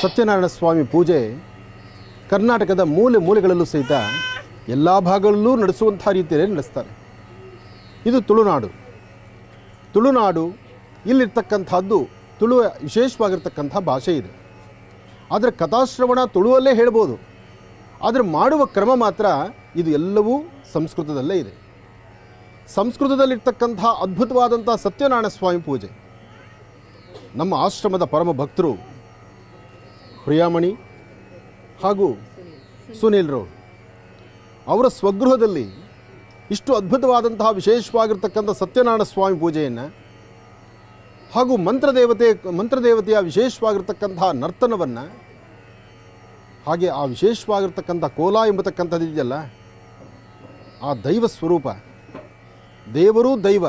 ಸತ್ಯನಾರಾಯಣ ಸ್ವಾಮಿ ಪೂಜೆ ಕರ್ನಾಟಕದ ಮೂಲೆ ಮೂಲೆಗಳಲ್ಲೂ ಸಹಿತ ಎಲ್ಲ ಭಾಗಗಳಲ್ಲೂ ನಡೆಸುವಂಥ ರೀತಿಯಲ್ಲಿ ನಡೆಸ್ತಾರೆ. ಇದು ತುಳುನಾಡು ಇಲ್ಲಿರ್ತಕ್ಕಂಥದ್ದು ತುಳುವ ವಿಶೇಷವಾಗಿರ್ತಕ್ಕಂಥ ಭಾಷೆ ಇದೆ. ಆದರೆ ಕಥಾಶ್ರವಣ ತುಳುವಲ್ಲೇ ಹೇಳ್ಬೋದು, ಆದರೆ ಮಾಡುವ ಕ್ರಮ ಮಾತ್ರ ಇದು ಎಲ್ಲವೂ ಸಂಸ್ಕೃತದಲ್ಲೇ ಇದೆ. ಸಂಸ್ಕೃತದಲ್ಲಿರ್ತಕ್ಕಂಥ ಅದ್ಭುತವಾದಂಥ ಸತ್ಯನಾರಾಯಣ ಸ್ವಾಮಿ ಪೂಜೆ ನಮ್ಮ ಆಶ್ರಮದ ಪರಮ ಭಕ್ತರು ಪ್ರಿಯಾಮಣಿ ಹಾಗೂ ಸುನೀಲ್ರು ಅವರ ಸ್ವಗೃಹದಲ್ಲಿ ಇಷ್ಟು ಅದ್ಭುತವಾದಂತಹ ವಿಶೇಷವಾಗಿರ್ತಕ್ಕಂಥ ಸತ್ಯನಾರಾಯಣ ಸ್ವಾಮಿ ಪೂಜೆಯನ್ನು ಹಾಗೂ ಮಂತ್ರದೇವತೆಯ ವಿಶೇಷವಾಗಿರ್ತಕ್ಕಂತಹ ನರ್ತನವನ್ನು, ಹಾಗೆ ಆ ವಿಶೇಷವಾಗಿರ್ತಕ್ಕಂಥ ಕೋಲ ಎಂಬತಕ್ಕಂಥದ್ದು ಇದೆಯಲ್ಲ, ಆ ದೈವ ಸ್ವರೂಪ, ದೇವರು ದೈವ,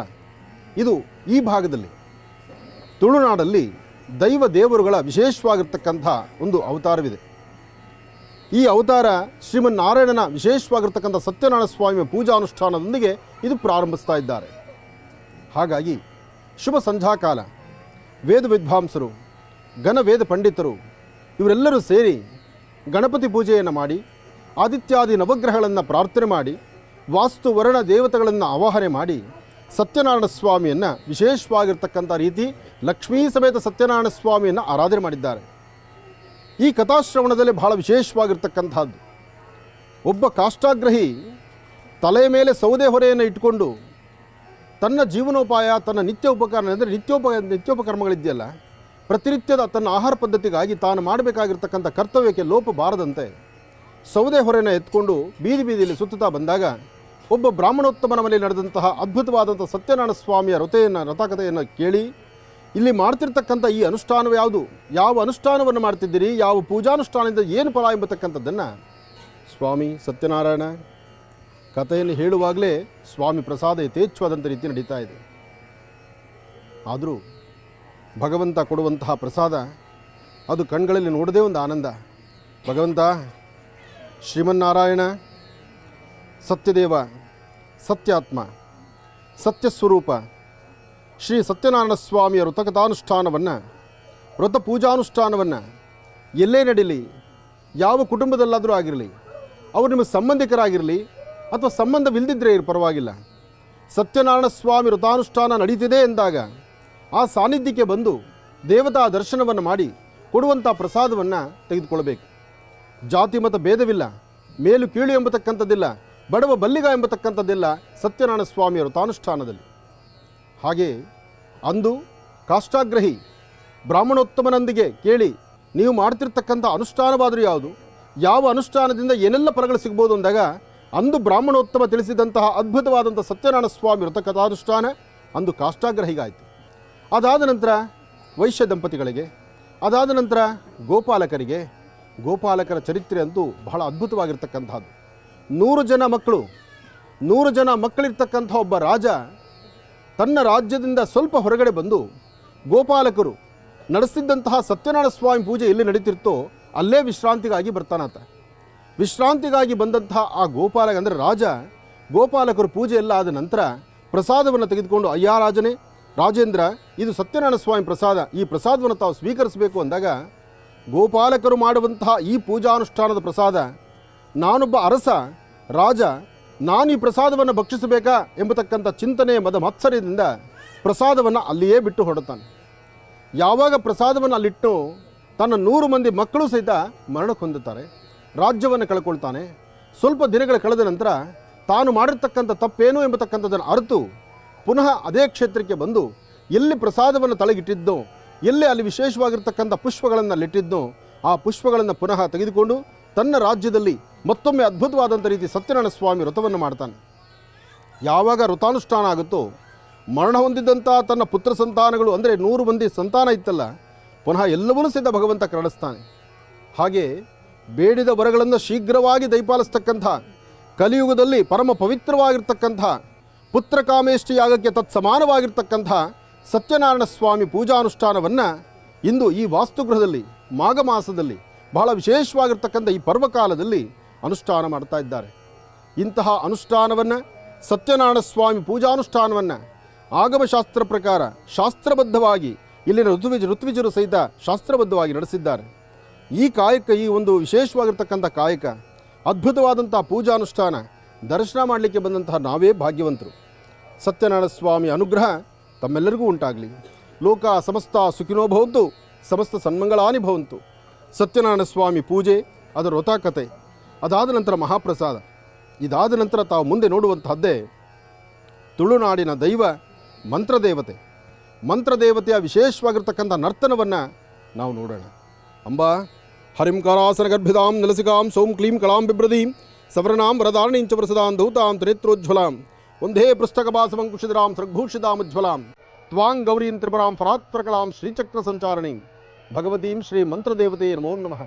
ಇದು ಈ ಭಾಗದಲ್ಲಿ ತುಳುನಾಡಲ್ಲಿ ದೇವರುಗಳ ವಿಶೇಷವಾಗಿರ್ತಕ್ಕಂಥ ಒಂದು ಅವತಾರವಿದೆ. ಈ ಅವತಾರ ಶ್ರೀಮನ್ನಾರಾಯಣನ ವಿಶೇಷವಾಗಿರ್ತಕ್ಕಂಥ ಸತ್ಯನಾರಾಯಣ ಸ್ವಾಮಿಯ ಪೂಜಾನುಷ್ಠಾನದೊಂದಿಗೆ ಇದು ಪ್ರಾರಂಭಿಸ್ತಾ ಇದ್ದಾರೆ. ಹಾಗಾಗಿ ಶುಭ ಸಂಧ್ಯಾಕಾಲ ವೇದ ವಿದ್ವಾಂಸರು, ಘನವೇದ ಪಂಡಿತರು ಇವರೆಲ್ಲರೂ ಸೇರಿ ಗಣಪತಿ ಪೂಜೆಯನ್ನು ಮಾಡಿ, ಆದಿತ್ಯಾದಿ ನವಗ್ರಹಗಳನ್ನು ಪ್ರಾರ್ಥನೆ ಮಾಡಿ, ವಾಸ್ತು ವರ್ಣ ದೇವತೆಗಳನ್ನು ಆವಾಹನೆ ಮಾಡಿ ಸತ್ಯನಾರಾಯಣ ಸ್ವಾಮಿಯನ್ನು ವಿಶೇಷವಾಗಿರ್ತಕ್ಕಂಥ ರೀತಿ ಲಕ್ಷ್ಮೀ ಸಮೇತ ಸತ್ಯನಾರಾಯಣ ಸ್ವಾಮಿಯನ್ನು ಆರಾಧನೆ ಮಾಡಿದ್ದಾರೆ. ಈ ಕಥಾಶ್ರವಣದಲ್ಲಿ ಬಹಳ ವಿಶೇಷವಾಗಿರ್ತಕ್ಕಂಥದ್ದು, ಒಬ್ಬ ಕಾಷ್ಟಾಗ್ರಹಿ ತಲೆಯ ಮೇಲೆ ಸೌದೆ ಹೊರೆಯನ್ನು ಇಟ್ಟುಕೊಂಡು ತನ್ನ ಜೀವನೋಪಾಯ, ತನ್ನ ನಿತ್ಯೋಪಕರಣ ಅಂದರೆ ನಿತ್ಯೋಪಕರ್ಮಗಳಿದೆಯಲ್ಲ, ಪ್ರತಿನಿತ್ಯದ ತನ್ನ ಆಹಾರ ಪದ್ಧತಿಗಾಗಿ ತಾನು ಮಾಡಬೇಕಾಗಿರ್ತಕ್ಕಂಥ ಕರ್ತವ್ಯಕ್ಕೆ ಲೋಪ ಬಾರದಂತೆ ಸೌದೆ ಹೊರೆಯನ್ನು ಎತ್ಕೊಂಡು ಬೀದಿಯಲ್ಲಿ ಸುತ್ತುತ್ತಾ ಬಂದಾಗ ಒಬ್ಬ ಬ್ರಾಹ್ಮಣೋತ್ತಮನ ಮನೆಯಲ್ಲಿ ನಡೆದಂತಹ ಅದ್ಭುತವಾದಂಥ ಸತ್ಯನಾರಾಯಣ ಸ್ವಾಮಿಯ ರಥಕಥೆಯನ್ನು ಕೇಳಿ, ಇಲ್ಲಿ ಮಾಡ್ತಿರ್ತಕ್ಕಂಥ ಈ ಅನುಷ್ಠಾನ ಯಾವುದು, ಯಾವ ಅನುಷ್ಠಾನವನ್ನು ಮಾಡ್ತಿದ್ದೀರಿ, ಯಾವ ಪೂಜಾನುಷ್ಠಾನದಿಂದ ಏನು ಫಲ ಎಂಬತಕ್ಕಂಥದ್ದನ್ನು ಸ್ವಾಮಿ ಸತ್ಯನಾರಾಯಣ ಕಥೆಯನ್ನು ಹೇಳುವಾಗಲೇ ಸ್ವಾಮಿ ಪ್ರಸಾದ ಯಥೇಚ್ಛವಾದಂಥ ರೀತಿ ನಡೀತಾ ಇದೆ. ಆದರೂ ಭಗವಂತ ಕೊಡುವಂತಹ ಪ್ರಸಾದ ಅದು ಕಣ್ಗಳಲ್ಲಿ ನೋಡದೇ ಒಂದು ಆನಂದ. ಭಗವಂತ ಶ್ರೀಮನ್ನಾರಾಯಣ ಸತ್ಯದೇವ, ಸತ್ಯಾತ್ಮ, ಸತ್ಯಸ್ವರೂಪ ಶ್ರೀ ಸತ್ಯನಾರಾಯಣ ಸ್ವಾಮಿಯ ವ್ರತಕಥಾನುಷ್ಠಾನವನ್ನು, ವ್ರತ ಪೂಜಾನುಷ್ಠಾನವನ್ನು ಎಲ್ಲೇ ನಡೀಲಿ, ಯಾವ ಕುಟುಂಬದಲ್ಲಾದರೂ ಆಗಿರಲಿ, ಅವರು ನಿಮಗೆ ಸಂಬಂಧಿಕರಾಗಿರಲಿ ಅಥವಾ ಸಂಬಂಧವಿಲ್ಲದಿದ್ದರೆ ಪರವಾಗಿಲ್ಲ, ಸತ್ಯನಾರಾಯಣ ಸ್ವಾಮಿ ವ್ರತಾನುಷ್ಠಾನ ನಡೀತಿದೆ ಎಂದಾಗ ಆ ಸಾನ್ನಿಧ್ಯಕ್ಕೆ ಬಂದು ದೇವತಾ ದರ್ಶನವನ್ನು ಮಾಡಿ ಕೊಡುವಂಥ ಪ್ರಸಾದವನ್ನು ತೆಗೆದುಕೊಳ್ಳಬೇಕು. ಜಾತಿ ಮತ ಭೇದವಿಲ್ಲ, ಮೇಲು ಕೀಳು ಎಂಬತಕ್ಕಂಥದ್ದಿಲ್ಲ, ಬಡವ ಬಲ್ಲಿಗ ಎಂಬತಕ್ಕಂಥದ್ದಿಲ್ಲ ಸತ್ಯನಾರಾಯಣ ಸ್ವಾಮಿಯ ವ್ರತಾನುಷ್ಠಾನದಲ್ಲಿ. ಹಾಗೆ ಅಂದು ಕಾಷ್ಟಾಗ್ರಹಿ ಬ್ರಾಹ್ಮಣೋತ್ತಮನೊಂದಿಗೆ ಕೇಳಿ, ನೀವು ಮಾಡ್ತಿರ್ತಕ್ಕಂಥ ಅನುಷ್ಠಾನವಾದರೂ ಯಾವುದು, ಯಾವ ಅನುಷ್ಠಾನದಿಂದ ಏನೆಲ್ಲ ಫಲಗಳು ಸಿಗ್ಬೋದು ಅಂದಾಗ ಅಂದು ಬ್ರಾಹ್ಮಣೋತ್ತಮ ತಿಳಿಸಿದಂತಹ ಅದ್ಭುತವಾದಂಥ ಸತ್ಯನಾರಾಯಣ ಸ್ವಾಮಿ ವ್ರತಕಥಾನುಷ್ಠಾನ ಅಂದು ಕಾಷ್ಟಾಗ್ರಹಿಗಾಯಿತು. ಅದಾದ ನಂತರ ವೈಶ್ಯ ದಂಪತಿಗಳಿಗೆ, ಅದಾದ ನಂತರ ಗೋಪಾಲಕರ ಚರಿತ್ರೆ ಅಂತೂ ಬಹಳ ಅದ್ಭುತವಾಗಿರ್ತಕ್ಕಂಥದ್ದು. 100 ಜನ ಮಕ್ಕಳಿರ್ತಕ್ಕಂಥ ಒಬ್ಬ ರಾಜ ತನ್ನ ರಾಜ್ಯದಿಂದ ಸ್ವಲ್ಪ ಹೊರಗಡೆ ಬಂದು ಗೋಪಾಲಕರು ನಡೆಸಿದ್ದಂತಹ ಸತ್ಯನಾರಾಯಣ ಸ್ವಾಮಿ ಪೂಜೆ ಎಲ್ಲಿ ನಡೀತಿರ್ತೋ ಅಲ್ಲೇ ವಿಶ್ರಾಂತಿಗಾಗಿ ಬರ್ತಾನಾತ. ವಿಶ್ರಾಂತಿಗಾಗಿ ಬಂದಂತಹ ಆ ಗೋಪಾಲಕ ಅಂದರೆ ಗೋಪಾಲಕರು ಪೂಜೆ ಎಲ್ಲ ಆದ ನಂತರ ಪ್ರಸಾದವನ್ನು ತೆಗೆದುಕೊಂಡು, ಅಯ್ಯ ರಾಜೇಂದ್ರ ಇದು ಸತ್ಯನಾರಾಯಣ ಸ್ವಾಮಿ ಪ್ರಸಾದ, ಈ ಪ್ರಸಾದವನ್ನು ತಾವು ಸ್ವೀಕರಿಸಬೇಕು ಅಂದಾಗ ಗೋಪಾಲಕರು ಮಾಡುವಂತಹ ಈ ಪೂಜಾನುಷ್ಠಾನದ ಪ್ರಸಾದ, ನಾನೊಬ್ಬ ಅರಸ ರಾಜ, ನಾನು ಈ ಪ್ರಸಾದವನ್ನು ಭಕ್ಷಿಸಬೇಕಾ ಎಂಬತಕ್ಕಂಥ ಚಿಂತನೆ ಮತ್ಸರದಿಂದ ಪ್ರಸಾದವನ್ನು ಅಲ್ಲಿಯೇ ಬಿಟ್ಟು ಹೊರಡ್ತಾನೆ. ಯಾವಾಗ ಪ್ರಸಾದವನ್ನು ಅಲ್ಲಿಟ್ಟು ತನ್ನ 100 ಮಂದಿ ಮಕ್ಕಳು ಸಹಿತ ಮರಣಕ್ಕೆ ಹೊಂದುತ್ತಾರೆ, ರಾಜ್ಯವನ್ನು ಕಳ್ಕೊಳ್ತಾನೆ. ಸ್ವಲ್ಪ ದಿನಗಳ ಕಳೆದ ನಂತರ ತಾನು ಮಾಡಿರ್ತಕ್ಕಂಥ ತಪ್ಪೇನು ಎಂಬತಕ್ಕಂಥದ್ದನ್ನು ಅರಿತು ಪುನಃ ಅದೇ ಕ್ಷೇತ್ರಕ್ಕೆ ಬಂದು ಎಲ್ಲಿ ಪ್ರಸಾದವನ್ನು ತಳಗಿಟ್ಟಿದ್ದೋ, ಎಲ್ಲಿ ಅಲ್ಲಿ ವಿಶೇಷವಾಗಿರ್ತಕ್ಕಂಥ ಪುಷ್ಪಗಳನ್ನು ಅಲ್ಲಿಟ್ಟಿದ್ದೋ ಆ ಪುಷ್ಪಗಳನ್ನು ಪುನಃ ತೆಗೆದುಕೊಂಡು ತನ್ನ ರಾಜ್ಯದಲ್ಲಿ ಮತ್ತೊಮ್ಮೆ ಅದ್ಭುತವಾದಂಥ ರೀತಿ ಸತ್ಯನಾರಾಯಣ ಸ್ವಾಮಿ ವ್ರತವನ್ನು ಮಾಡ್ತಾನೆ. ಯಾವಾಗ ವ್ರತಾನುಷ್ಠಾನ ಆಗುತ್ತೋ ಮರಣ ಹೊಂದಿದ್ದಂಥ ತನ್ನ ಪುತ್ರ ಸಂತಾನಗಳು ಅಂದರೆ 100 ಮಂದಿ ಸಂತಾನ ಇತ್ತಲ್ಲ, ಪುನಃ ಎಲ್ಲವನ್ನೂ ಸಹಿತ ಭಗವಂತ ಕರುಣಿಸ್ತಾನೆ. ಹಾಗೆ ಬೇಡಿದ ವರಗಳನ್ನು ಶೀಘ್ರವಾಗಿ ದಯಪಾಲಿಸ್ತಕ್ಕಂಥ ಕಲಿಯುಗದಲ್ಲಿ ಪರಮ ಪವಿತ್ರವಾಗಿರ್ತಕ್ಕಂಥ ಪುತ್ರ ಕಾಮೇಷ್ಟಿ ಯಾಗಕ್ಕೆ ತತ್ಸಮಾನವಾಗಿರ್ತಕ್ಕಂಥ ಸತ್ಯನಾರಾಯಣ ಸ್ವಾಮಿ ಪೂಜಾನುಷ್ಠಾನವನ್ನು ಇಂದು ಈ ವಾಸ್ತುಗೃಹದಲ್ಲಿ ಮಾಘ ಮಾಸದಲ್ಲಿ ಬಹಳ ವಿಶೇಷವಾಗಿರ್ತಕ್ಕಂಥ ಈ ಪರ್ವಕಾಲದಲ್ಲಿ ಅನುಷ್ಠಾನ ಮಾಡ್ತಾ ಇದ್ದಾರೆ. ಇಂತಹ ಅನುಷ್ಠಾನವನ್ನು ಸತ್ಯನಾರಾಯಣ ಸ್ವಾಮಿ ಪೂಜಾನುಷ್ಠಾನವನ್ನು ಆಗಮಶಾಸ್ತ್ರ ಪ್ರಕಾರ ಶಾಸ್ತ್ರಬದ್ಧವಾಗಿ ಇಲ್ಲಿನ ಋತ್ವಿಜರು ಸಹಿತ ಶಾಸ್ತ್ರಬದ್ಧವಾಗಿ ನಡೆಸಿದ್ದಾರೆ. ಈ ಕಾಯಕ, ಈ ಒಂದು ವಿಶೇಷವಾಗಿರ್ತಕ್ಕಂಥ ಕಾಯಕ, ಅದ್ಭುತವಾದಂಥ ಪೂಜಾನುಷ್ಠಾನ ದರ್ಶನ ಮಾಡಲಿಕ್ಕೆ ಬಂದಂತಹ ನಾವೇ ಭಾಗ್ಯವಂತರು. ಸತ್ಯನಾರಾಯಣ ಸ್ವಾಮಿ ಅನುಗ್ರಹ ತಮ್ಮೆಲ್ಲರಿಗೂ ಉಂಟಾಗಲಿ. ಲೋಕ ಸಮಸ್ತ ಸುಖಿನೋ ಭವಂತು, ಸಮಸ್ತ ಸನ್ಮಂಗಳಾನಿ ಭವಂತು. ಸತ್ಯನಾರಾಯಣ ಸ್ವಾಮಿ ಪೂಜೆ, ಅದರ ವ್ರತಕತೆ, ಅದಾದ ನಂತರ ಮಹಾಪ್ರಸಾದ, ಇದಾದ ನಂತರ ತಾವು ಮುಂದೆ ನೋಡುವಂತಹದ್ದೇ ತುಳುನಾಡಿನ ದೈವ ಮಂತ್ರದೇವತೆ. ಮಂತ್ರದೇವತೆಯ ವಿಶೇಷವಾಗಿರ್ತಕ್ಕಂಥ ನರ್ತನವನ್ನು ನಾವು ನೋಡೋಣ. ಅಂಬಾ ಹರಿಂಕಾರಾಸನ ಗರ್ಭಿದಾಂ ನಲಸಿಕಾಂ ಸೌಂ ಕ್ಲೀಂ ಕಳಾಂ ಬಿಭ್ರದೀಂ ಸವರ್ಣಾಂ ವರದಾರಣೀಂಚ ವರಸದಾಂ ಧೌತಾಂ ತ್ರಿನೇತ್ರೋಜ್ವಲಾಂ ಒಂದೇ ಪೃಷ್ಠಕಪಾಸಮಂಕುಶಿಧರಾಂ ಸೃಗ್ಭೂಷಿತಾಮುಜ್ವಲಾಂ ತ್ವಾಂ ಗೌರೀಂ ತ್ರಿಪುರಾಂ ಫರಾತ್ಪ್ರಕಲಾಂ ಶ್ರೀಚಕ್ರ ಸಂಚಾರಣೀಂ ಭಗವತೀಂ ಶ್ರೀ ಮಂತ್ರದೇವತೆ ನಮೋ ನಮಃ.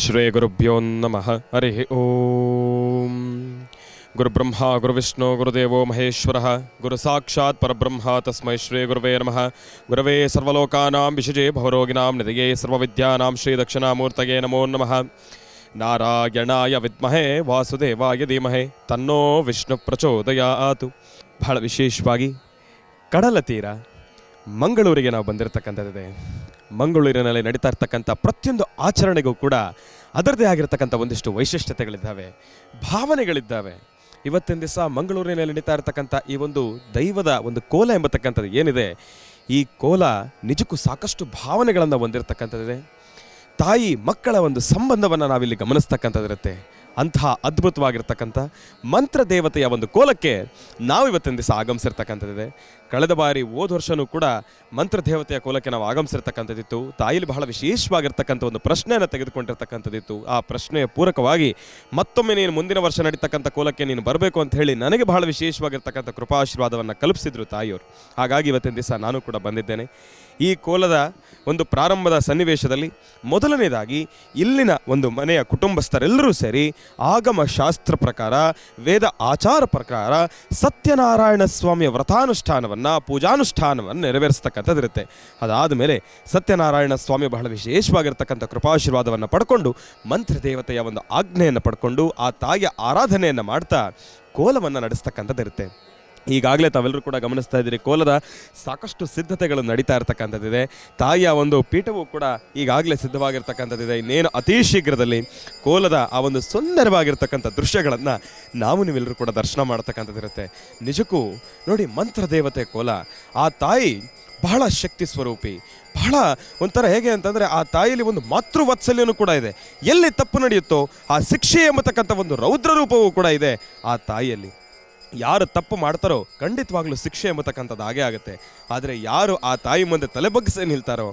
ಶ್ರೀ ಗುರುಭ್ಯೋ ನಮಃ. ಹರಿ ಓಂ. ಗುರುಬ್ರಹ್ಮ ಗುರುವಿಷ್ಣು ಗುರುದೇವೋ ಮಹೇಶ್ವರಃ. ಗುರು ಸಾಕ್ಷಾತ್ ಪರಬ್ರಹ್ಮ ತಸ್ಮೈ ಶ್ರೀ ಗುರುವೇ ನಮಃ. ಗುರವೇ ಸರ್ವಲೋಕಾನಾಂ ವಿಷಜೇ ಭವರೋಗಿಣಾಂ ನಿಧಯೇ ಸರ್ವವಿದ್ಯಾನಾಂ ಶ್ರೀ ದಕ್ಷಿಣಾಮೂರ್ತಯೇ ನಮೋ ನಮಃ. ನಾರಾಯಣಾಯ ವಿದ್ಮಹೇ ವಾಸುದೇವಾಯ ಧೀಮಹಿ ತನ್ನೋ ವಿಷ್ಣು ಪ್ರಚೋದಯಾತು. ಬಹಳ ವಿಶೇಷವಾಗಿ ಕಡಲ ತೀರ ಮಂಗಳೂರಿಗೆ ನಾವು ಬಂದಿರತಕ್ಕಂಥದ್ದಿದೆ. ಮಂಗಳೂರಿನಲ್ಲಿ ನಡೀತಾ ಇರ್ತಕ್ಕಂಥ ಪ್ರತಿಯೊಂದು ಆಚರಣೆಗೂ ಕೂಡ ಅದರದೇ ಆಗಿರ್ತಕ್ಕಂಥ ಒಂದಿಷ್ಟು ವೈಶಿಷ್ಟ್ಯತೆಗಳಿದ್ದಾವೆ, ಭಾವನೆಗಳಿದ್ದಾವೆ. ಇವತ್ತಿನ ದಿವಸ ಮಂಗಳೂರಿನಲ್ಲಿ ನಡೀತಾ ಇರ್ತಕ್ಕಂಥ ಈ ಒಂದು ದೈವದ ಒಂದು ಕೋಲ ಎಂಬತಕ್ಕಂಥದ್ದು ಏನಿದೆ, ಈ ಕೋಲ ನಿಜಕ್ಕೂ ಸಾಕಷ್ಟು ಭಾವನೆಗಳನ್ನು ಹೊಂದಿರತಕ್ಕಂಥದ್ದಿದೆ. ತಾಯಿ ಮಕ್ಕಳ ಒಂದು ಸಂಬಂಧವನ್ನು ನಾವಿಲ್ಲಿ ಗಮನಿಸ್ತಕ್ಕಂಥದ್ದಿರುತ್ತೆ. ಅಂತಹ ಅದ್ಭುತವಾಗಿರ್ತಕ್ಕಂಥ ಮಂತ್ರ ದೇವತೆಯ ಒಂದು ಕೋಲಕ್ಕೆ ನಾವು ಇವತ್ತಿನ ದಿವಸ ಆಗಮಿಸಿರ್ತಕ್ಕಂಥದ್ದಿದೆ. ಕಳೆದ ಬಾರಿ ಹೋದ ವರ್ಷವೂ ಕೂಡ ಮಂತ್ರ ದೇವತೆಯ ಕೋಲಕ್ಕೆ ನಾವು ಆಗಮಿಸಿರ್ತಕ್ಕಂಥದ್ದಿತ್ತು. ತಾಯಿಲಿ ಬಹಳ ವಿಶೇಷವಾಗಿರ್ತಕ್ಕಂಥ ಒಂದು ಪ್ರಶ್ನೆಯನ್ನು ತೆಗೆದುಕೊಂಡಿರ್ತಕ್ಕಂಥದ್ದಿತ್ತು. ಆ ಪ್ರಶ್ನೆಯ ಪೂರಕವಾಗಿ ಮತ್ತೊಮ್ಮೆ ನೀನು ಮುಂದಿನ ವರ್ಷ ನಡೀತಕ್ಕಂಥ ಕೋಲಕ್ಕೆ ನೀನು ಬರಬೇಕು ಅಂತ ಹೇಳಿ ನನಗೆ ಬಹಳ ವಿಶೇಷವಾಗಿರ್ತಕ್ಕಂಥ ಕೃಪಾಶೀರ್ವಾದವನ್ನು ಕಲ್ಪಿಸಿದ್ರು ತಾಯಿಯವರು. ಹಾಗಾಗಿ ಇವತ್ತಿನ ದಿವಸ ನಾನು ಕೂಡ ಬಂದಿದ್ದೇನೆ. ಈ ಕೋಲದ ಒಂದು ಪ್ರಾರಂಭದ ಸನ್ನಿವೇಶದಲ್ಲಿ ಮೊದಲನೇದಾಗಿ ಇಲ್ಲಿನ ಒಂದು ಮನೆಯ ಕುಟುಂಬಸ್ಥರೆಲ್ಲರೂ ಸೇರಿ ಆಗಮ ಶಾಸ್ತ್ರ ಪ್ರಕಾರ, ವೇದ ಆಚಾರ ಪ್ರಕಾರ ಸತ್ಯನಾರಾಯಣ ಸ್ವಾಮಿಯ ವ್ರತಾನುಷ್ಠಾನವನ್ನು, ಪೂಜಾನುಷ್ಠಾನವನ್ನು ನೆರವೇರಿಸ್ತಕ್ಕಂಥದ್ದಿರುತ್ತೆ. ಅದಾದ ಮೇಲೆ ಸತ್ಯನಾರಾಯಣ ಸ್ವಾಮಿ ಬಹಳ ವಿಶೇಷವಾಗಿರ್ತಕ್ಕಂಥ ಕೃಪಾಶೀರ್ವಾದವನ್ನು ಪಡ್ಕೊಂಡು ಮಂತ್ರ ದೇವತೆಯ ಒಂದು ಆಜ್ಞೆಯನ್ನು ಪಡ್ಕೊಂಡು ಆ ತಾಯಿಯ ಆರಾಧನೆಯನ್ನು ಮಾಡ್ತಾ ಕೋಲವನ್ನು ನಡೆಸ್ತಕ್ಕಂಥದ್ದಿರುತ್ತೆ. ಈಗಾಗಲೇ ತಾವೆಲ್ಲರೂ ಕೂಡ ಗಮನಿಸ್ತಾ ಇದ್ದೀರಿ, ಕೋಲದ ಸಾಕಷ್ಟು ಸಿದ್ಧತೆಗಳು ನಡೀತಾ ಇರ್ತಕ್ಕಂಥದ್ದಿದೆ. ತಾಯಿಯ ಒಂದು ಪೀಠವೂ ಕೂಡ ಈಗಾಗಲೇ ಸಿದ್ಧವಾಗಿರ್ತಕ್ಕಂಥದ್ದಿದೆ. ಇನ್ನೇನು ಅತಿ ಶೀಘ್ರದಲ್ಲಿ ಕೋಲದ ಆ ಒಂದು ಸುಂದರವಾಗಿರ್ತಕ್ಕಂಥ ದೃಶ್ಯಗಳನ್ನು ನಾವು ನೀವೆಲ್ಲರೂ ಕೂಡ ದರ್ಶನ ಮಾಡ್ತಕ್ಕಂಥದ್ದಿರುತ್ತೆ. ನಿಜಕ್ಕೂ ನೋಡಿ, ಮಂತ್ರ ದೇವತೆ ಕೋಲ, ಆ ತಾಯಿ ಬಹಳ ಶಕ್ತಿ ಸ್ವರೂಪಿ, ಬಹಳ ಒಂಥರ ಹೇಗೆ ಅಂತಂದರೆ ಆ ತಾಯಿಯಲ್ಲಿ ಒಂದು ಮಾತೃವಾತ್ಸಲ್ಯನೂ ಕೂಡ ಇದೆ. ಎಲ್ಲಿ ತಪ್ಪು ನಡೆಯುತ್ತೋ ಆ ಶಿಕ್ಷೆ ಎಂಬತಕ್ಕಂಥ ಒಂದು ರೌದ್ರ ರೂಪವೂ ಕೂಡ ಇದೆ ಆ ತಾಯಿಯಲ್ಲಿ. ಯಾರು ತಪ್ಪು ಮಾಡ್ತಾರೋ ಖಂಡಿತವಾಗ್ಲೂ ಶಿಕ್ಷೆ ಎಂಬತಕ್ಕಂಥದ್ದು ಹಾಗೇ ಆಗುತ್ತೆ. ಆದರೆ ಯಾರು ಆ ತಾಯಿ ಮುಂದೆ ತಲೆಬಗ್ಗಿಸಿ ನಿಲ್ತಾರೋ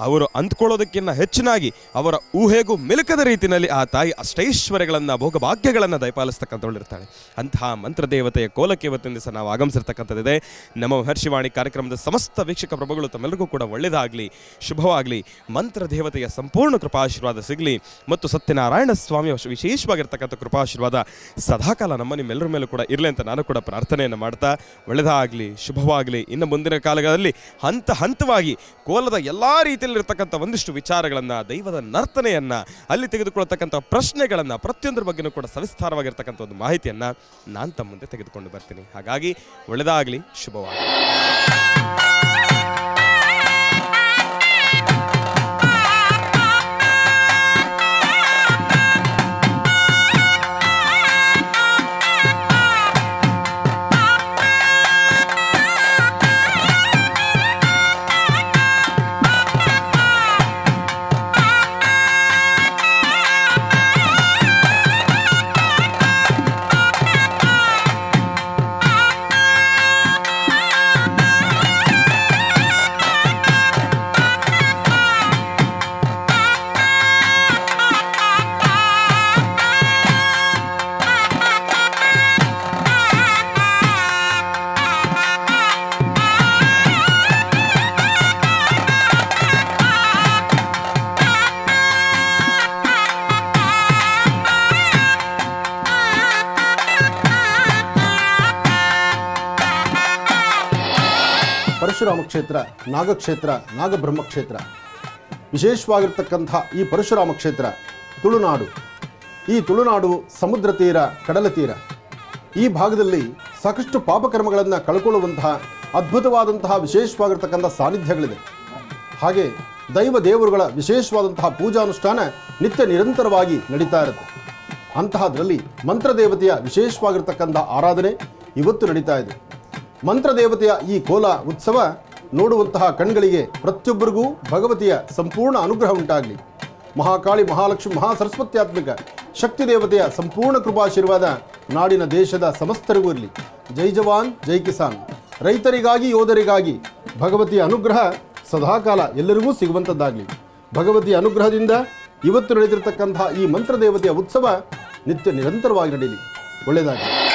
ಅವರು ಅಂದ್ಕೊಳ್ಳೋದಕ್ಕಿಂತ ಹೆಚ್ಚಿನಾಗಿ ಅವರ ಊಹೆಗೂ ಮಿಲುಕದ ರೀತಿಯಲ್ಲಿ ಆ ತಾಯಿ ಅಷ್ಟೈಶ್ವರ್ಯಗಳನ್ನು, ಭೋಗಭಾಗ್ಯಗಳನ್ನು ದಯಪಾಲಿಸ್ತಕ್ಕಂಥವಳಿರ್ತಾಳೆ. ಅಂತಹ ಮಂತ್ರ ದೇವತೆಯ ಕೋಲಕ್ಕೆ ಇವತ್ತಿನ ದಿವಸ ನಾವು ಆಗಮಿಸಿರ್ತಕ್ಕಂಥದ್ದಿದೆ. ನಮ್ಮ ಮಹರ್ಷಿವಾಣಿ ಕಾರ್ಯಕ್ರಮದ ಸಮಸ್ತ ವೀಕ್ಷಕ ಪ್ರಭುಗಳು ತಮ್ಮೆಲ್ಲರಿಗೂ ಕೂಡ ಒಳ್ಳೆಯದಾಗಲಿ, ಶುಭವಾಗಲಿ, ಮಂತ್ರ ದೇವತೆಯ ಸಂಪೂರ್ಣ ಕೃಪಾಶೀರ್ವಾದ ಸಿಗಲಿ ಮತ್ತು ಸತ್ಯನಾರಾಯಣ ಸ್ವಾಮಿಯ ವಿಶೇಷವಾಗಿರ್ತಕ್ಕಂಥ ಕೃಪಾಶೀರ್ವಾದ ಸದಾಕಾಲ ನಮ್ಮ ನಿಮ್ಮೆಲ್ಲರ ಮೇಲೂ ಕೂಡ ಇರಲಿ ಅಂತ ನಾನು ಕೂಡ ಪ್ರಾರ್ಥನೆಯನ್ನು ಮಾಡ್ತಾ, ಒಳ್ಳೆಯದಾಗಲಿ, ಶುಭವಾಗಲಿ. ಇನ್ನು ಮುಂದಿನ ಕಾಲಗಳಲ್ಲಿ ಹಂತ ಹಂತವಾಗಿ ಕೋಲದ ಎಲ್ಲ ರೀತಿಯಲ್ಲಿರ್ತಕ್ಕಂಥ ಒಂದಿಷ್ಟು ವಿಚಾರಗಳನ್ನು, ದೈವದ ನರ್ತನೆಯನ್ನು, ಅಲ್ಲಿ ತೆಗೆದುಕೊಳ್ತಕ್ಕಂಥ ಪ್ರಶ್ನೆಗಳನ್ನು, ಪ್ರತಿಯೊಂದರ ಬಗ್ಗೆಯೂ ಕೂಡ ಸವಿಸ್ತಾರವಾಗಿರ್ತಕ್ಕಂಥ ಒಂದು ಮಾಹಿತಿಯನ್ನು ನಾನು ತಮ್ಮ ಮುಂದೆ ತೆಗೆದುಕೊಂಡು ಬರ್ತೀನಿ. ಹಾಗಾಗಿ ಒಳ್ಳೆಯದಾಗಲಿ, ಶುಭವಾಗಲಿ. ಪರಶುರಾಮ ಕ್ಷೇತ್ರ, ನಾಗಕ್ಷೇತ್ರ, ನಾಗಬ್ರಹ್ಮ ಕ್ಷೇತ್ರ, ವಿಶೇಷವಾಗಿರ್ತಕ್ಕಂಥ ಈ ಪರಶುರಾಮ ಕ್ಷೇತ್ರ ತುಳುನಾಡು. ಈ ತುಳುನಾಡು ಸಮುದ್ರ ತೀರ, ಕಡಲ ತೀರ. ಈ ಭಾಗದಲ್ಲಿ ಸಾಕಷ್ಟು ಪಾಪಕರ್ಮಗಳನ್ನು ಕಳ್ಕೊಳ್ಳುವಂತಹ ಅದ್ಭುತವಾದಂತಹ ವಿಶೇಷವಾಗಿರ್ತಕ್ಕಂಥ ಸಾನ್ನಿಧ್ಯಗಳಿದೆ. ಹಾಗೆ ದೈವ ದೇವರುಗಳ ವಿಶೇಷವಾದಂತಹ ಪೂಜಾನುಷ್ಠಾನ ನಿತ್ಯ ನಿರಂತರವಾಗಿ ನಡೀತಾ ಇರುತ್ತೆ. ಅಂತಹದ್ರಲ್ಲಿ ಮಂತ್ರದೇವತೆಯ ವಿಶೇಷವಾಗಿರ್ತಕ್ಕಂಥ ಆರಾಧನೆ ಇವತ್ತು ನಡೀತಾ ಇದೆ. ಮಂತ್ರದೇವತೆಯ ಈ ಕೋಲ ಉತ್ಸವ ನೋಡುವಂತಹ ಕಣ್ಗಳಿಗೆ ಪ್ರತಿಯೊಬ್ಬರಿಗೂ ಭಗವತಿಯ ಸಂಪೂರ್ಣ ಅನುಗ್ರಹ ಉಂಟಾಗಲಿ. ಮಹಾಕಾಳಿ, ಮಹಾಲಕ್ಷ್ಮಿ, ಮಹಾಸರಸ್ವತ್ಯಾತ್ಮಿಕ ಶಕ್ತಿ ದೇವತೆಯ ಸಂಪೂರ್ಣ ಕೃಪಾಶೀರ್ವಾದ ನಾಡಿನ ದೇಶದ ಸಮಸ್ತರಿಗೂ ಇರಲಿ. ಜೈ ಜವಾನ್, ಜೈ ಕಿಸಾನ್. ರೈತರಿಗಾಗಿ, ಯೋಧರಿಗಾಗಿ ಭಗವತಿಯ ಅನುಗ್ರಹ ಸದಾಕಾಲ ಎಲ್ಲರಿಗೂ ಸಿಗುವಂಥದ್ದಾಗಲಿ. ಭಗವತಿಯ ಅನುಗ್ರಹದಿಂದ ಇವತ್ತು ನಡೆದಿರತಕ್ಕಂತಹ ಈ ಮಂತ್ರದೇವತೆಯ ಉತ್ಸವ ನಿತ್ಯ ನಿರಂತರವಾಗಿ ನಡೆಯಲಿ. ಒಳ್ಳೆಯದಾಗಲಿ.